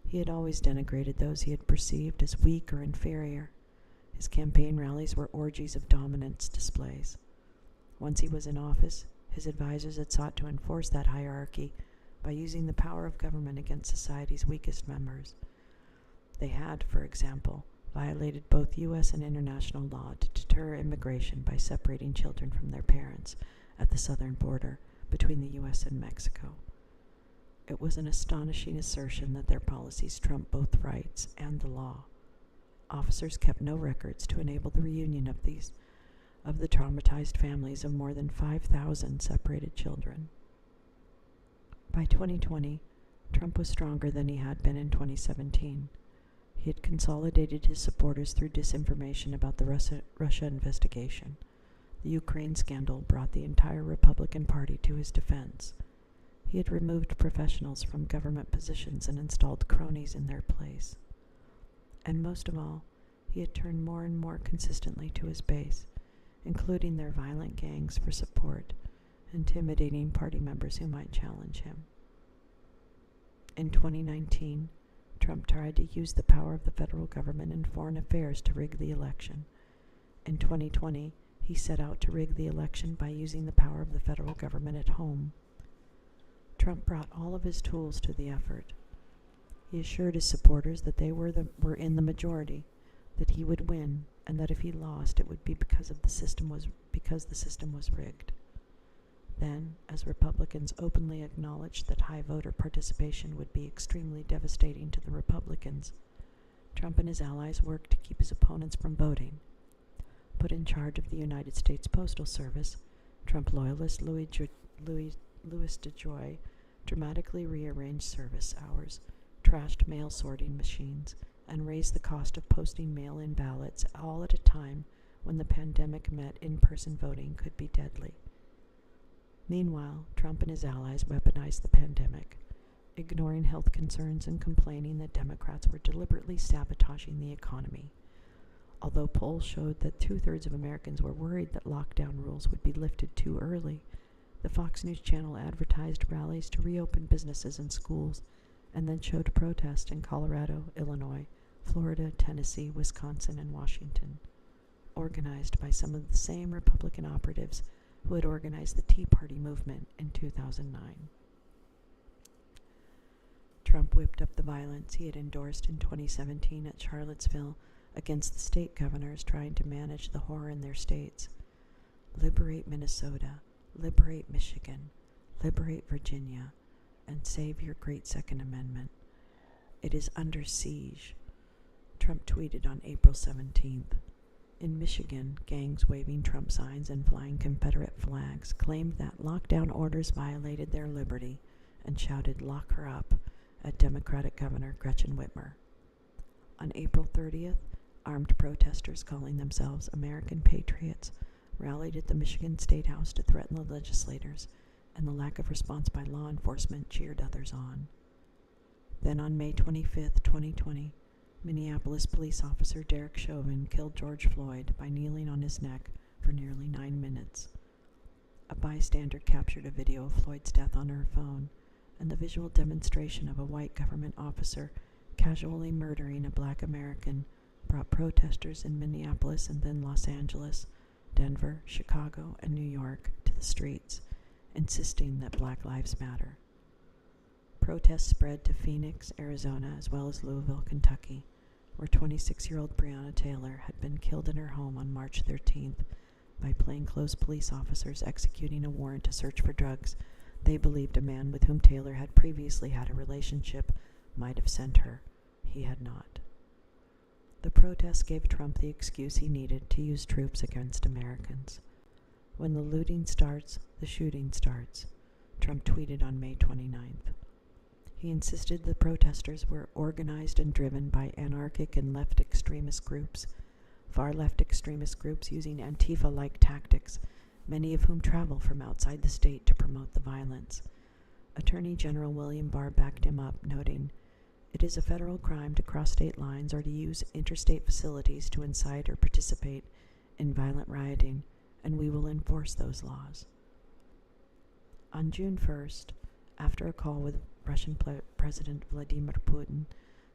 He had always denigrated those he had perceived as weak or inferior. His campaign rallies were orgies of dominance displays. Once he was in office, his advisors had sought to enforce that hierarchy by using the power of government against society's weakest members. They had, for example, violated both U.S. and international law to deter immigration by separating children from their parents at the southern border between the U.S. and Mexico. It was an astonishing assertion that their policies trumped both rights and the law. Officers kept no records to enable the reunion of the traumatized families of more than 5,000 separated children. By 2020, Trump was stronger than he had been in 2017. He had consolidated his supporters through disinformation about the Russia investigation. The Ukraine scandal brought the entire Republican Party to his defense. He had removed professionals from government positions and installed cronies in their place. And most of all, he had turned more and more consistently to his base, including their violent gangs for support, intimidating party members who might challenge him. In 2019, Trump tried to use the power of the federal government in foreign affairs to rig the election. In 2020, he set out to rig the election by using the power of the federal government at home. Trump brought all of his tools to the effort. He assured his supporters that they were in the majority, that he would win, and that if he lost, it would be because the system was rigged. Then, as Republicans openly acknowledged that high voter participation would be extremely devastating to the Republicans, Trump and his allies worked to keep his opponents from voting. Put in charge of the United States Postal Service, Trump loyalist Louis DeJoy dramatically rearranged service hours, trashed mail sorting machines, and raised the cost of posting mail-in ballots, all at a time when the pandemic met in-person voting could be deadly. Meanwhile, Trump and his allies weaponized the pandemic, ignoring health concerns and complaining that Democrats were deliberately sabotaging the economy. Although polls showed that 2/3 of Americans were worried that lockdown rules would be lifted too early, the Fox News channel advertised rallies to reopen businesses and schools, and then showed protests in Colorado, Illinois, Florida, Tennessee, Wisconsin, and Washington, organized by some of the same Republican operatives who had organized the Tea Party movement in 2009. Trump whipped up the violence he had endorsed in 2017 at Charlottesville against the state governors trying to manage the horror in their states. Liberate Minnesota, liberate Michigan, liberate Virginia, and save your great Second Amendment. It is under siege, Trump tweeted on April 17th. In Michigan, gangs waving Trump signs and flying Confederate flags claimed that lockdown orders violated their liberty and shouted "Lock her up" at Democratic Governor Gretchen Whitmer. On April 30th, armed protesters calling themselves American Patriots rallied at the Michigan State House to threaten the legislators, and the lack of response by law enforcement cheered others on. Then on May 25, 2020, Minneapolis police officer Derek Chauvin killed George Floyd by kneeling on his neck for nearly 9 minutes. A bystander captured a video of Floyd's death on her phone, and the visual demonstration of a white government officer casually murdering a black American brought protesters in Minneapolis and then Los Angeles, Denver, Chicago, and New York to the streets, insisting that Black Lives Matter. Protests spread to Phoenix, Arizona, as well as Louisville, Kentucky, where 26-year-old Breonna Taylor had been killed in her home on March 13th by plainclothes police officers executing a warrant to search for drugs they believed a man with whom Taylor had previously had a relationship might have sent her. He had not. The protests gave Trump the excuse he needed to use troops against Americans. When the looting starts, the shooting starts, Trump tweeted on May 29th. He insisted the protesters were organized and driven by anarchic and left extremist groups, far left extremist groups using Antifa-like tactics, many of whom travel from outside the state to promote the violence. Attorney General William Barr backed him up, noting, "It is a federal crime to cross state lines or to use interstate facilities to incite or participate in violent rioting, and we will enforce those laws." On June 1st, after a call with Russian President Vladimir Putin,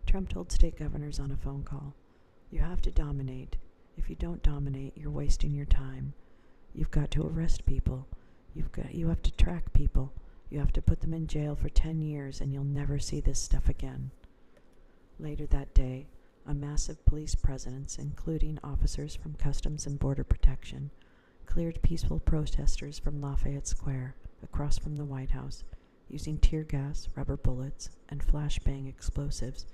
Trump told state governors on a phone call, "You have to dominate. If you don't dominate, you're wasting your time. You've got to arrest people. You have to track people. You have to put them in jail for 10 years, and you'll never see this stuff again." Later that day, a massive police presence, including officers from Customs and Border Protection, cleared peaceful protesters from Lafayette Square, across from the White House, using tear gas, rubber bullets, and flashbang explosives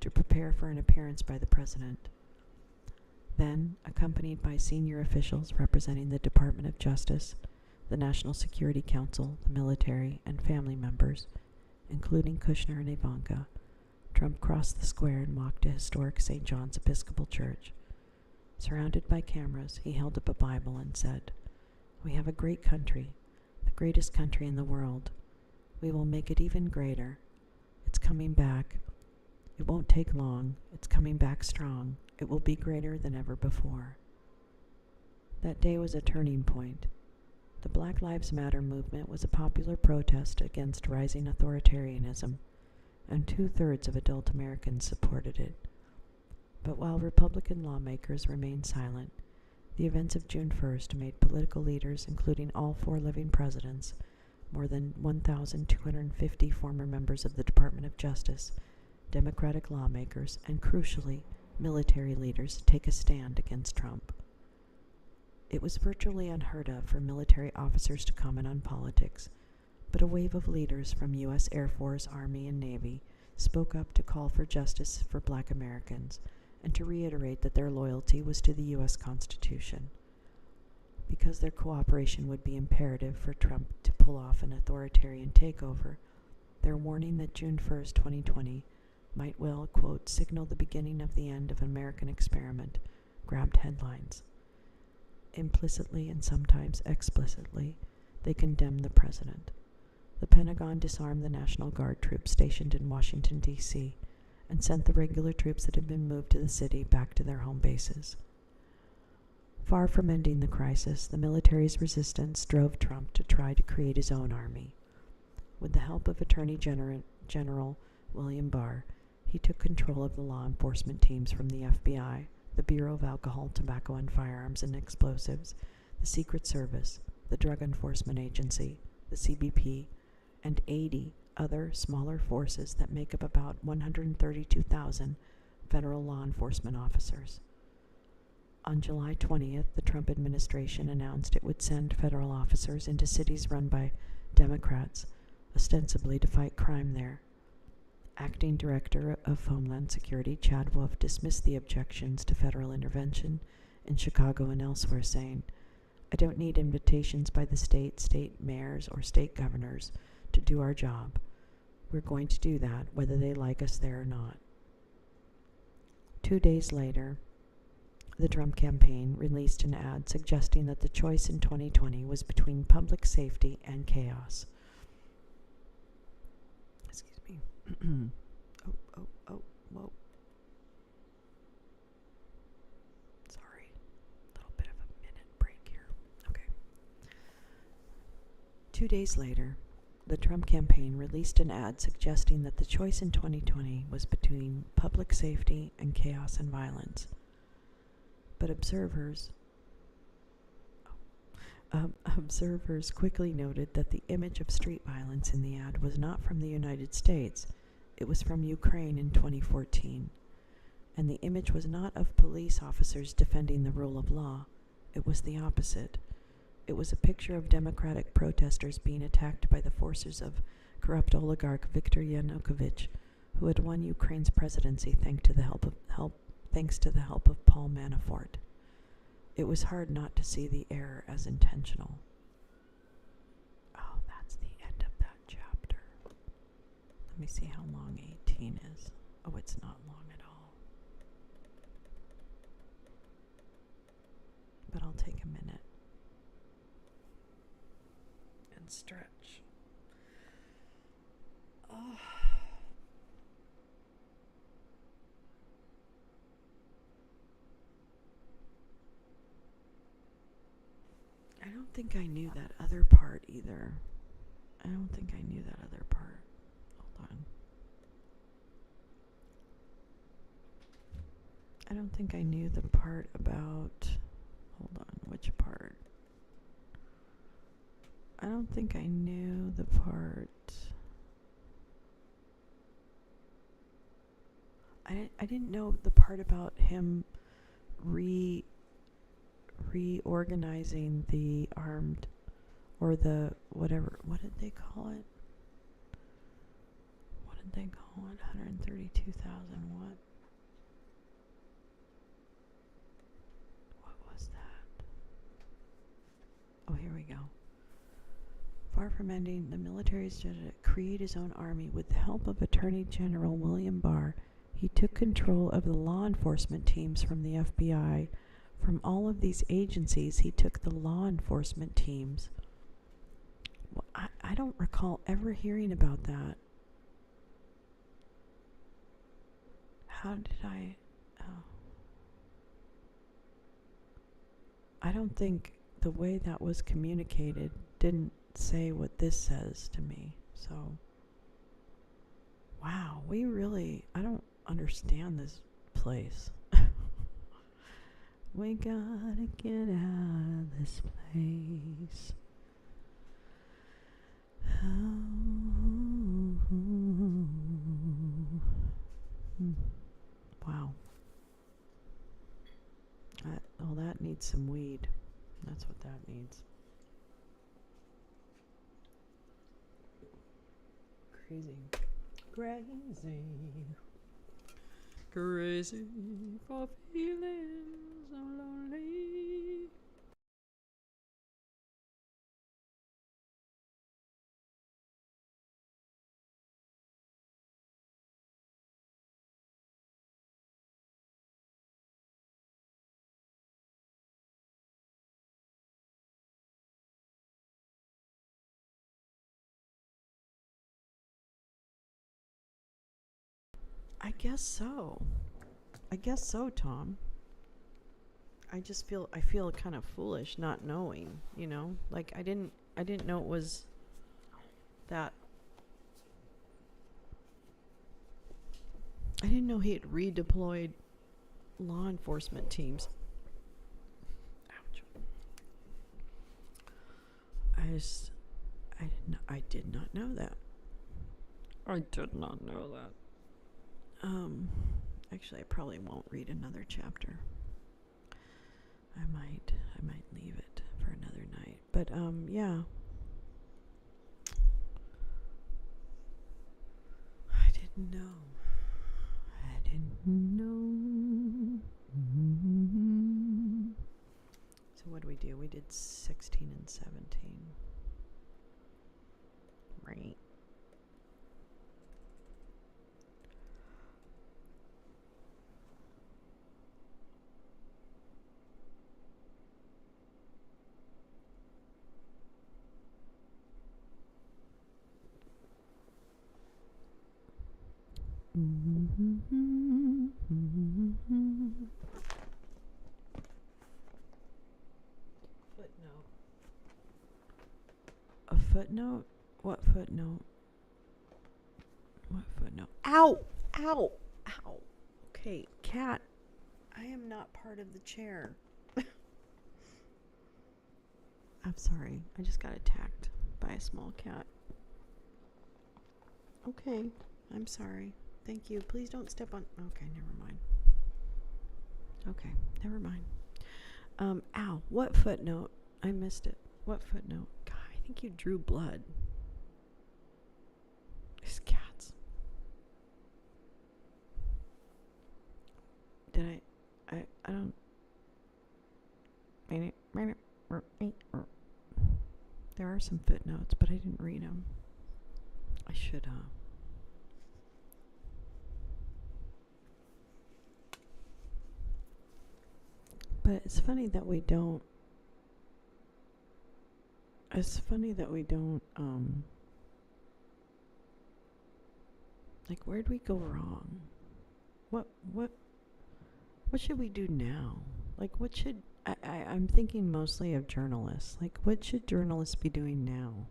to prepare for an appearance by the president. Then, accompanied by senior officials representing the Department of Justice, the National Security Council, the military, and family members, including Kushner and Ivanka, Trump crossed the square and walked to historic St. John's Episcopal Church. Surrounded by cameras, he held up a Bible and said, "We have a great country, the greatest country in the world. We will make it even greater. It's coming back. It won't take long. It's coming back strong. It will be greater than ever before." That day was a turning point. The Black Lives Matter movement was a popular protest against rising authoritarianism, and 2/3 of adult Americans supported it. But while Republican lawmakers remained silent, the events of June 1st made political leaders, including all 4 living presidents, more than 1,250 former members of the Department of Justice, Democratic lawmakers, and crucially, military leaders, take a stand against Trump. It was virtually unheard of for military officers to comment on politics, but a wave of leaders from U.S. Air Force, Army, and Navy spoke up to call for justice for Black Americans and to reiterate that their loyalty was to the U.S. Constitution. Because their cooperation would be imperative for Trump to pull off an authoritarian takeover, their warning that June 1st, 2020 might well, quote, "signal the beginning of the end of an American experiment," grabbed headlines. Implicitly and sometimes explicitly, they condemned the president. The Pentagon disarmed the National Guard troops stationed in Washington, D.C., and sent the regular troops that had been moved to the city back to their home bases. Far from ending the crisis, the military's resistance drove Trump to try to create his own army. With the help of Attorney General William Barr, he took control of the law enforcement teams from the FBI, the Bureau of Alcohol, Tobacco, and Firearms and Explosives, the Secret Service, the Drug Enforcement Agency, the CBP, and 80 other smaller forces that make up about 132,000 federal law enforcement officers. On July 20th, the Trump administration announced it would send federal officers into cities run by Democrats, ostensibly to fight crime there. Acting Director of Homeland Security Chad Wolf dismissed the objections to federal intervention in Chicago and elsewhere, saying, "I don't need invitations by the state mayors, or state governors to do our job. We're going to do that, whether they like us there or not." 2 days later, the Trump campaign released an ad suggesting that the choice in 2020 was between public safety and chaos. Excuse me. Whoa. Sorry. A little bit of a minute break here. Okay. 2 days later, the Trump campaign released an ad suggesting that the choice in 2020 was between public safety and chaos and violence. But observers quickly noted that the image of street violence in the ad was not from the United States. It was from Ukraine in 2014. And the image was not of police officers defending the rule of law. It was the opposite. It was a picture of democratic protesters being attacked by the forces of corrupt oligarch Viktor Yanukovych, who had won Ukraine's presidency thanks to the help of Paul Manafort. It was hard not to see the error as intentional. Oh, that's the end of that chapter. Let me see how long 18 is. Oh, it's not long at all. But I'll take a minute and stretch. Oh. I don't think I knew that other part either. I don't think I knew that other part. Hold on. I don't think I knew the part about... Hold on, which part? I don't think I knew the part... I didn't know the part about him reorganizing the armed, or the whatever, what did they call it? 132,000 what? What was that? Oh, here we go. Far from ending, the military started to create his own army with the help of Attorney General William Barr. He took control of the law enforcement teams from the FBI. From all of these agencies, he took the law enforcement teams. Well, I don't recall ever hearing about that. How did I... Oh. I don't think the way that was communicated didn't say what this says to me. So, wow, we really... I don't understand this place. We gotta get out of this place. Wow. That needs some weed. That's what that needs. Crazy for feeling so lonely. I guess so. I guess so, Tom. I feel kind of foolish not knowing, you know? Like I didn't know it was that. I didn't know he had redeployed law enforcement teams. Ouch. I did not know that. I did not know that. Actually I probably won't read another chapter. I might leave it for another night. But yeah. I didn't know. So what do? We did 16 and 17. Right. Footnote. A footnote? What footnote? What footnote? Ow! Ow! Ow! Okay, cat. I am not part of the chair. I'm sorry. I just got attacked by a small cat. Okay. I'm sorry. Thank you. Please don't step on. Okay, never mind. Okay, never mind. Ow. What footnote? I missed it. What footnote? God, I think you drew blood. These cats. Did I don't. There are some footnotes, but I didn't read them. I should have. But it's funny that we don't. Like, where'd we go wrong? What should we do now? Like, what should I'm thinking mostly of journalists. Like, what should journalists be doing now?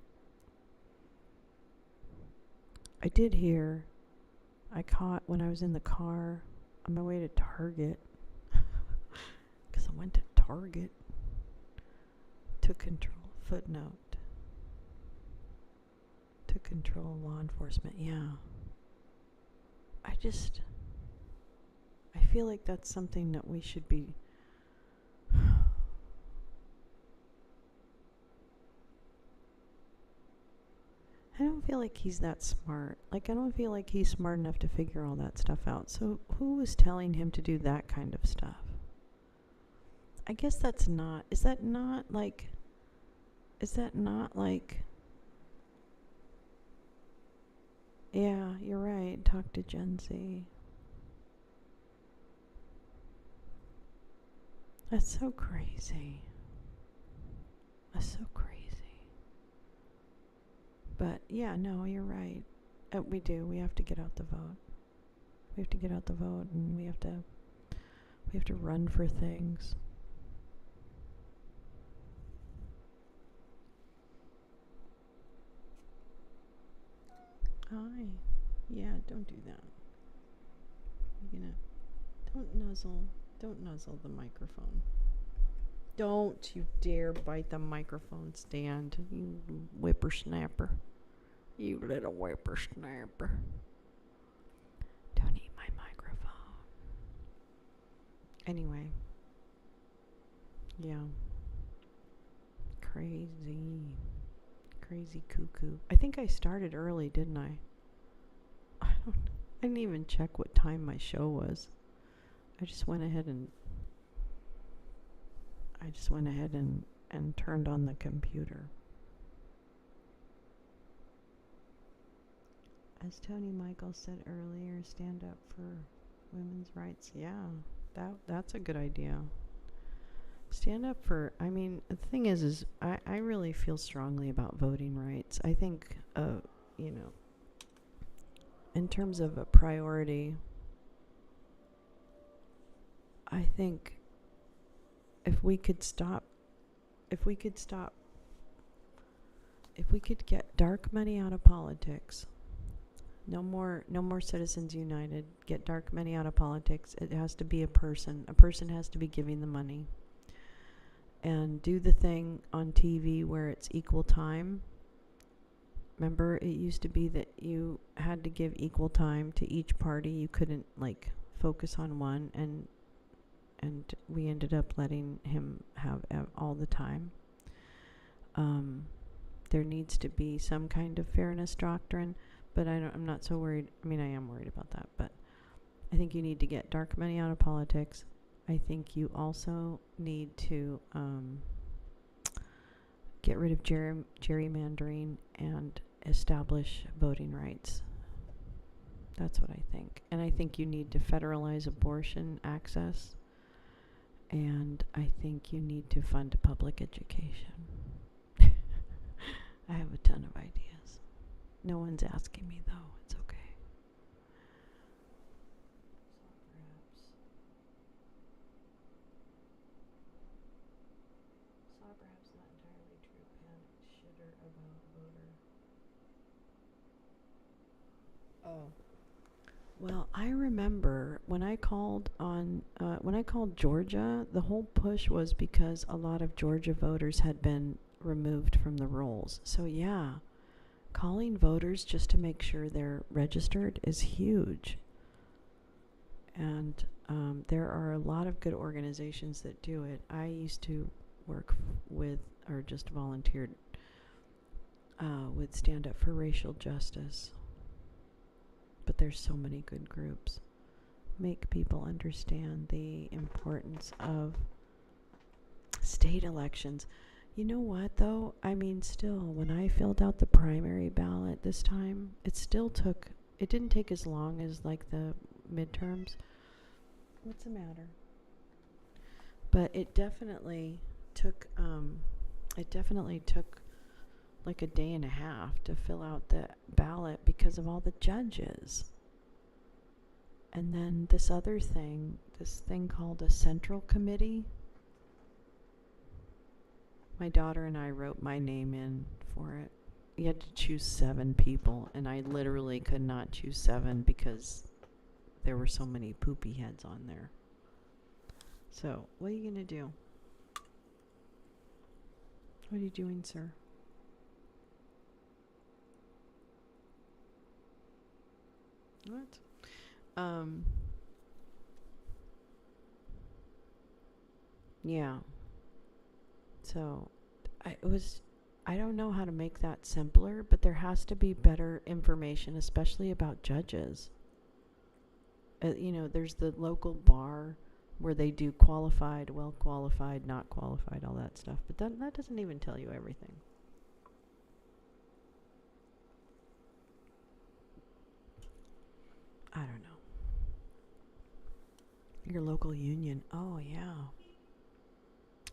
I did hear, I caught when I was in the car on my way to Target, because I went to Target to control, footnote, to control law enforcement. Yeah. I feel like that's something that we should be. I don't feel like he's that smart. Like, I don't feel like he's smart enough to figure all that stuff out. So who was telling him to do that kind of stuff? I guess that's not. Is that not like. Yeah, you're right. Talk to Gen Z. That's so crazy. That's so crazy. But yeah, no, you're right. We do. We have to get out the vote. We have to get out the vote, and we have to run for things. Hi. Yeah, don't do that. You're gonna. Don't nuzzle the microphone. Don't you dare bite the microphone stand, you whippersnapper. You little whippersnapper. Don't eat my microphone. Anyway. Yeah. Crazy cuckoo. I think I started early, didn't I? I didn't even check what time my show was. I just went ahead and turned on the computer. As Tony Michael said earlier, stand up for women's rights. Yeah, that's a good idea. Stand up for, I mean, the thing is I really feel strongly about voting rights. I think, in terms of a priority, I think if we could stop, if we could stop, if we could get dark money out of politics, no more Citizens United, get dark money out of politics. It has to be a person. A person has to be giving the money. And do the thing on TV where it's equal time. Remember, it used to be that you had to give equal time to each party. You couldn't, like, focus on one, and we ended up letting him have all the time. There needs to be some kind of fairness doctrine, but I'm not so worried. I mean, I am worried about that, but I think you need to get dark money out of politics. I think you also need to get rid of gerrymandering and establish voting rights. That's what I think. And I think you need to federalize abortion access. And I think you need to fund public education. I have a ton of ideas. No one's asking me, though. It's okay. Saw perhaps not entirely true panic shitter about voter. Oh. Well, I remember when I called Georgia, the whole push was because a lot of Georgia voters had been removed from the rolls. So yeah, calling voters just to make sure they're registered is huge. And there are a lot of good organizations that do it. I used to work with, or just volunteered with Stand Up for Racial Justice. But there's so many good groups. Make people understand the importance of state elections. You know what, though? I mean, still, when I filled out the primary ballot this time, it didn't take as long as, like, the midterms. What's the matter? But it definitely took like a day and a half to fill out the ballot because of all the judges. And then this thing called a central committee. My daughter and I wrote my name in for it. You had to choose 7 people, and I literally could not choose 7 because there were so many poopy heads on there. So, what are you going to do? What are you doing, sir? What? Yeah. So, I don't know how to make that simpler, but there has to be better information, especially about judges. There's the local bar where they do qualified, well qualified, not qualified, all that stuff. But that doesn't even tell you everything. I don't know. Your local union. Oh, yeah.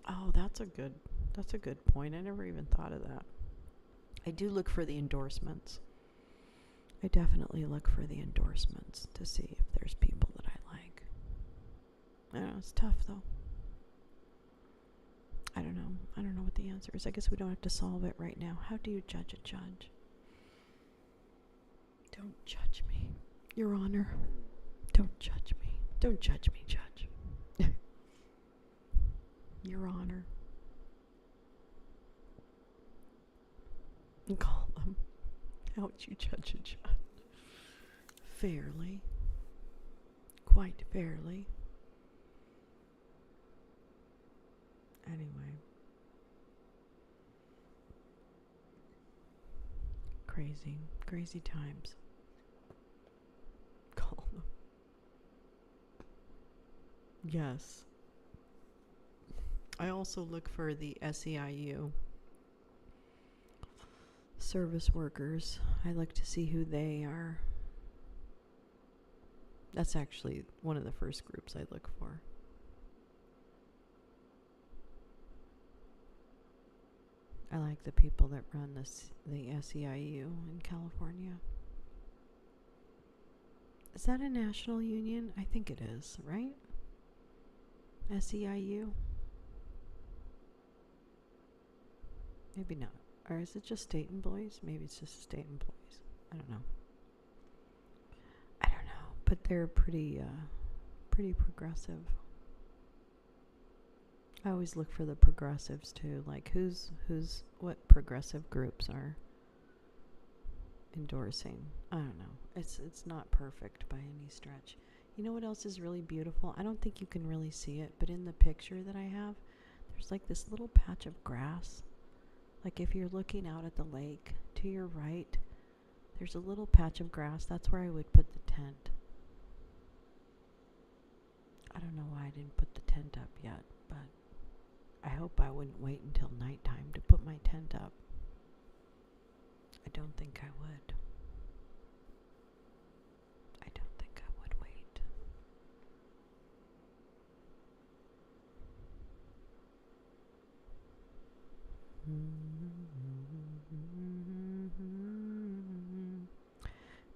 Oh, that's a good point. I never even thought of that. I do look for the endorsements. I definitely look for the endorsements to see if there's people that I like. I don't know, it's tough though. I don't know what the answer is. I guess we don't have to solve it right now. How do you judge a judge? Don't judge me, Your Honor. Don't judge me. Don't judge me, Judge. Your Honor. Call them. How would you judge a judge? Fairly. Quite fairly. Anyway. Crazy times. Call them. Yes. I also look for the SEIU. Service workers. I look to see who they are. That's actually one of the first groups I look for. I like the people that run the SEIU in California. Is that a national union? I think it is, right? SEIU? Maybe not. Or is it just state employees? Maybe it's just state employees. I don't know. But they're pretty progressive. I always look for the progressives too, like what progressive groups are endorsing. I don't know. It's not perfect by any stretch. You know what else is really beautiful? I don't think you can really see it, but in the picture that I have, there's like this little patch of grass. Like if you're looking out at the lake, to your right, there's a little patch of grass. That's where I would put the tent. I don't know why I didn't put the tent up yet, but I hope I wouldn't wait until nighttime to put my tent up. I don't think I would. I don't think I would wait.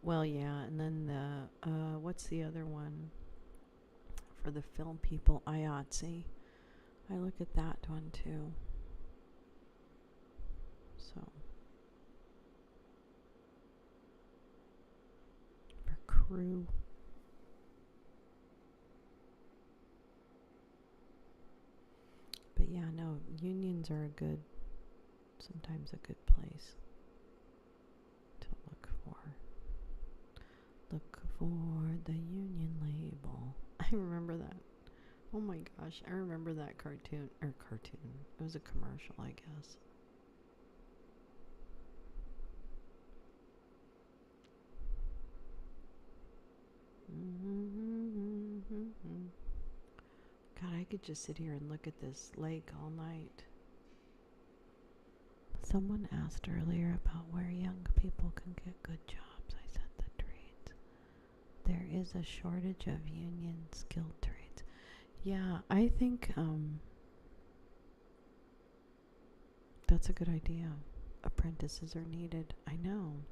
Well, yeah, and then what's the other one? For the film people, IATSE. I look at that one too. So, for crew. But yeah, no, unions are sometimes a good place to look for. Look for the union label. I remember that. Oh my gosh, I remember that cartoon. It was a commercial, I guess. God, I could just sit here and look at this lake all night. Someone asked earlier about where young people can get good jobs. I said the trades. There is a shortage of union skilled trades. Yeah, I think that's a good idea. Apprentices are needed. I know.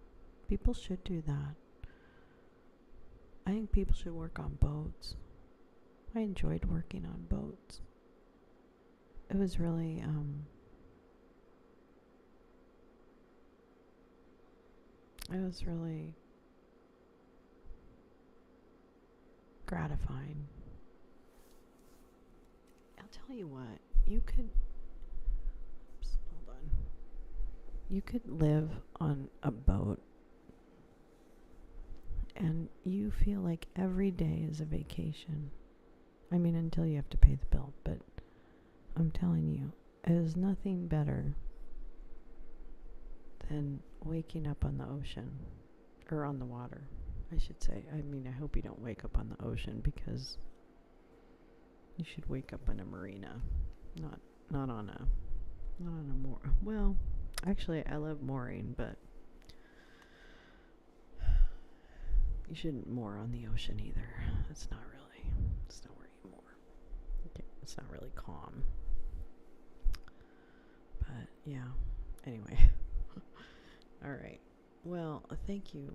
People should do that. I think people should work on boats. I enjoyed working on boats. It was really gratifying. I'll tell you what, you could live on a boat and you feel like every day is a vacation. I mean, until you have to pay the bill, but I'm telling you, there's nothing better than waking up on the ocean, or on the water, I should say. I mean, I hope you don't wake up on the ocean, because you should wake up in a marina, not on a moor. Well, actually, I love mooring, but you shouldn't moor on the ocean either. It's not where you moor. Okay, it's not really calm. But yeah, anyway. All right. Well, thank you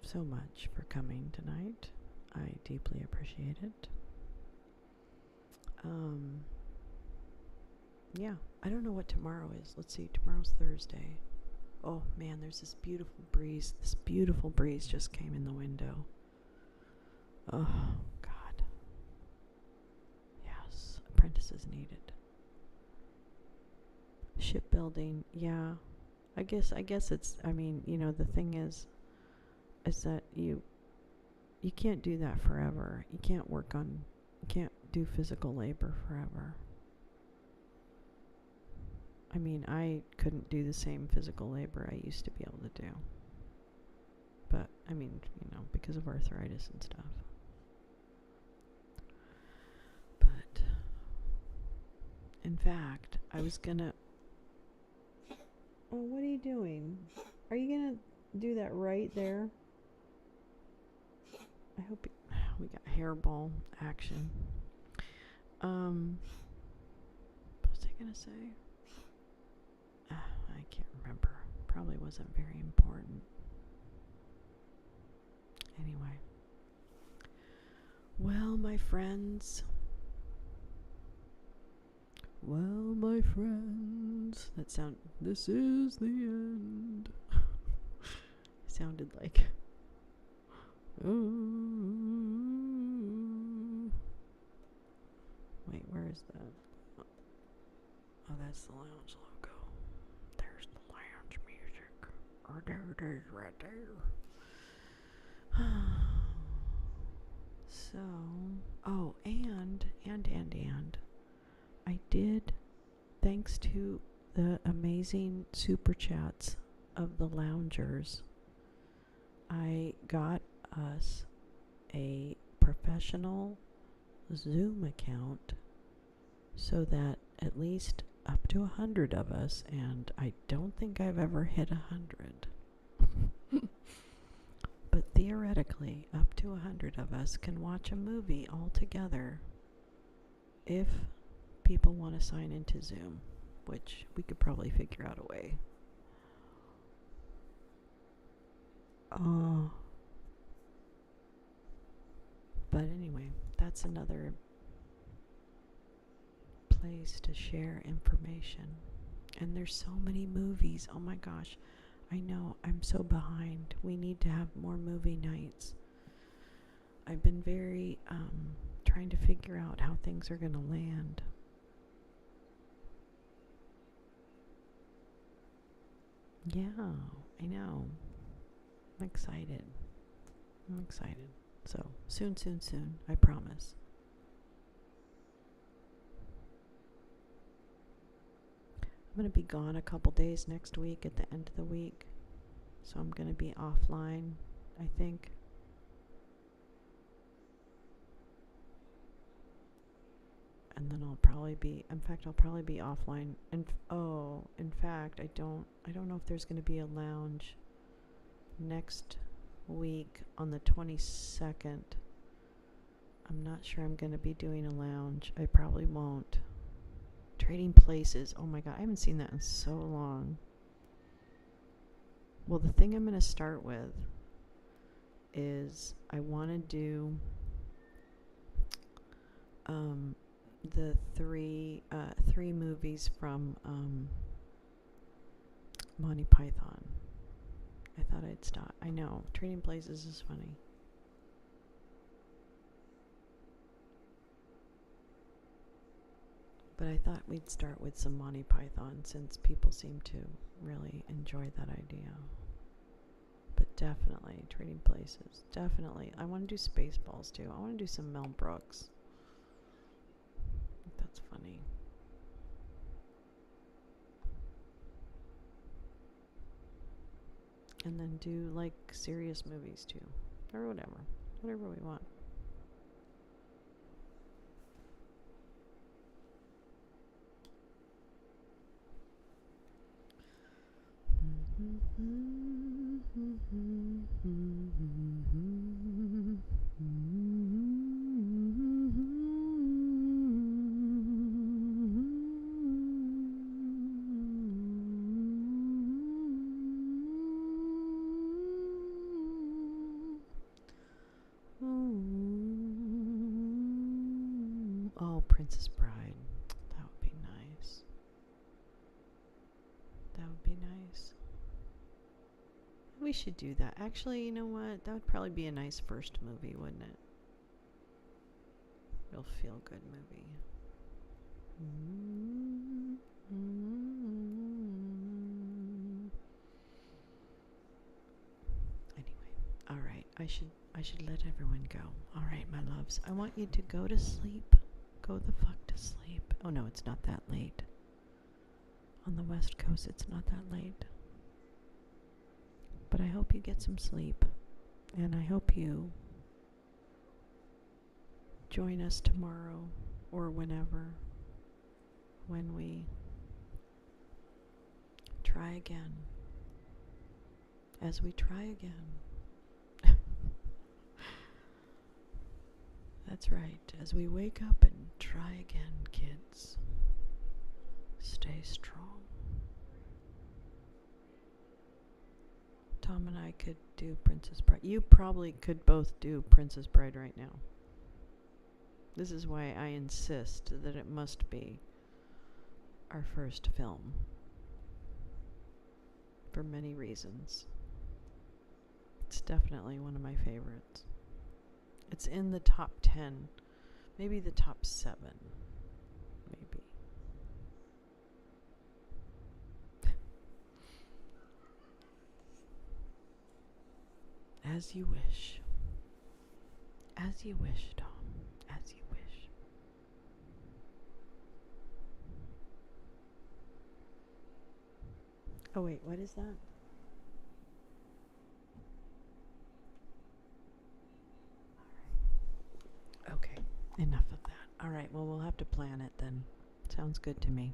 so much for coming tonight. I deeply appreciate it. Yeah, I don't know what tomorrow is. Let's see, tomorrow's Thursday. Oh man, there's this beautiful breeze. This beautiful breeze just came in the window. Oh God. Yes, apprentices needed. Shipbuilding, yeah. I guess it's, I mean, the thing is that you can't do that forever. You can't do physical labor forever. I mean, I couldn't do the same physical labor I used to be able to do. But, I mean, because of arthritis and stuff. But, in fact, I was gonna... Oh, what are you doing? Are you gonna do that right there? I hope we got hairball action. What was I gonna say? I can't remember. Probably wasn't very important. Anyway. Well, my friends, Well, my friends, this is the end. Sounded like, wait, where is that? Oh, that's the lounge logo. There's the lounge music. Oh, there it is right there. So, oh, and, I did, thanks to the amazing super chats of the loungers, I got us a professional Zoom account so that at least up to 100 of us, and I don't think I've ever hit 100, but theoretically up to 100 of us can watch a movie all together if people want to sign into Zoom, which we could probably figure out a way. But anyway, that's another place to share information. And there's so many movies. Oh my gosh. I know, I'm so behind. We need to have more movie nights. I've been very trying to figure out how things are going to land. Yeah, I know. I'm excited. So, soon, I promise. I'm going to be gone a couple days next week at the end of the week. So I'm going to be offline, I think. And then I'll probably be offline. And in fact, I don't know if there's going to be a lounge next week on the 22nd. I'm not sure I'm going to be doing a lounge. I probably won't. Trading Places. Oh my god, I haven't seen that in so long. Well, the thing I'm going to start with is I want to do the three movies from Monty Python. I thought I'd stop. I know, Trading Places is funny. But I thought we'd start with some Monty Python since people seem to really enjoy that idea. But definitely Trading Places. Definitely. I want to do Spaceballs too. I want to do some Mel Brooks. That's funny. And then do like serious movies too. Or whatever. Whatever we want. Oh, Princess Bride. That would be nice. That would be nice. We should do that. Actually, you know what? That would probably be a nice first movie, wouldn't it? Real feel-good movie. Anyway, all right. I should let everyone go. All right, my loves. I want you to go to sleep. Go the fuck to sleep. Oh no, it's not that late. On the West Coast, it's not that late. But I hope you get some sleep. And I hope you join us tomorrow or whenever when we try again. As we try again. That's right. As we wake up and try again, kids. Stay strong. Tom and I could do Princess Bride. You probably could both do Princess Bride right now. This is why I insist that it must be our first film for many reasons. It's definitely one of my favorites. It's in the top 10, maybe the top 7, maybe. As you wish. As you wish, Tom. As you wish. Oh wait, what is that? Okay, enough of that. All right, well, we'll have to plan it then. Sounds good to me.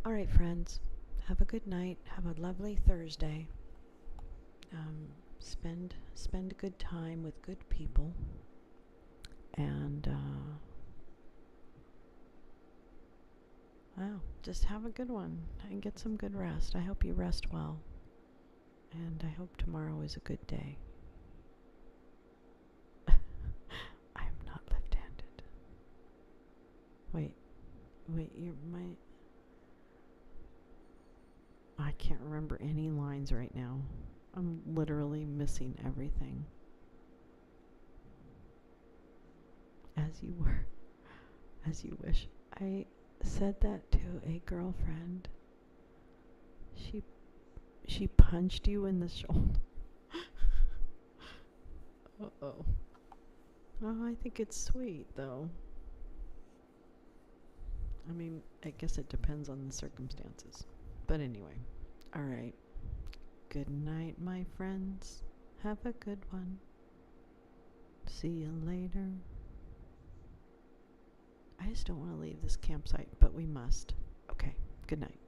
All right, friends, have a good night. Have a lovely Thursday. Spend a good time with good people. And, wow, just have a good one and get some good rest. I hope you rest well. And I hope tomorrow is a good day. I am not left-handed. Wait, I can't remember any lines right now. I'm literally missing everything. As you were, as you wish. I said that to a girlfriend. She punched you in the shoulder. Uh-oh. Oh, I think it's sweet, though. I mean, I guess it depends on the circumstances. But anyway, all right. Good night, my friends. Have a good one. See you later. I just don't want to leave this campsite, but we must. Okay, good night.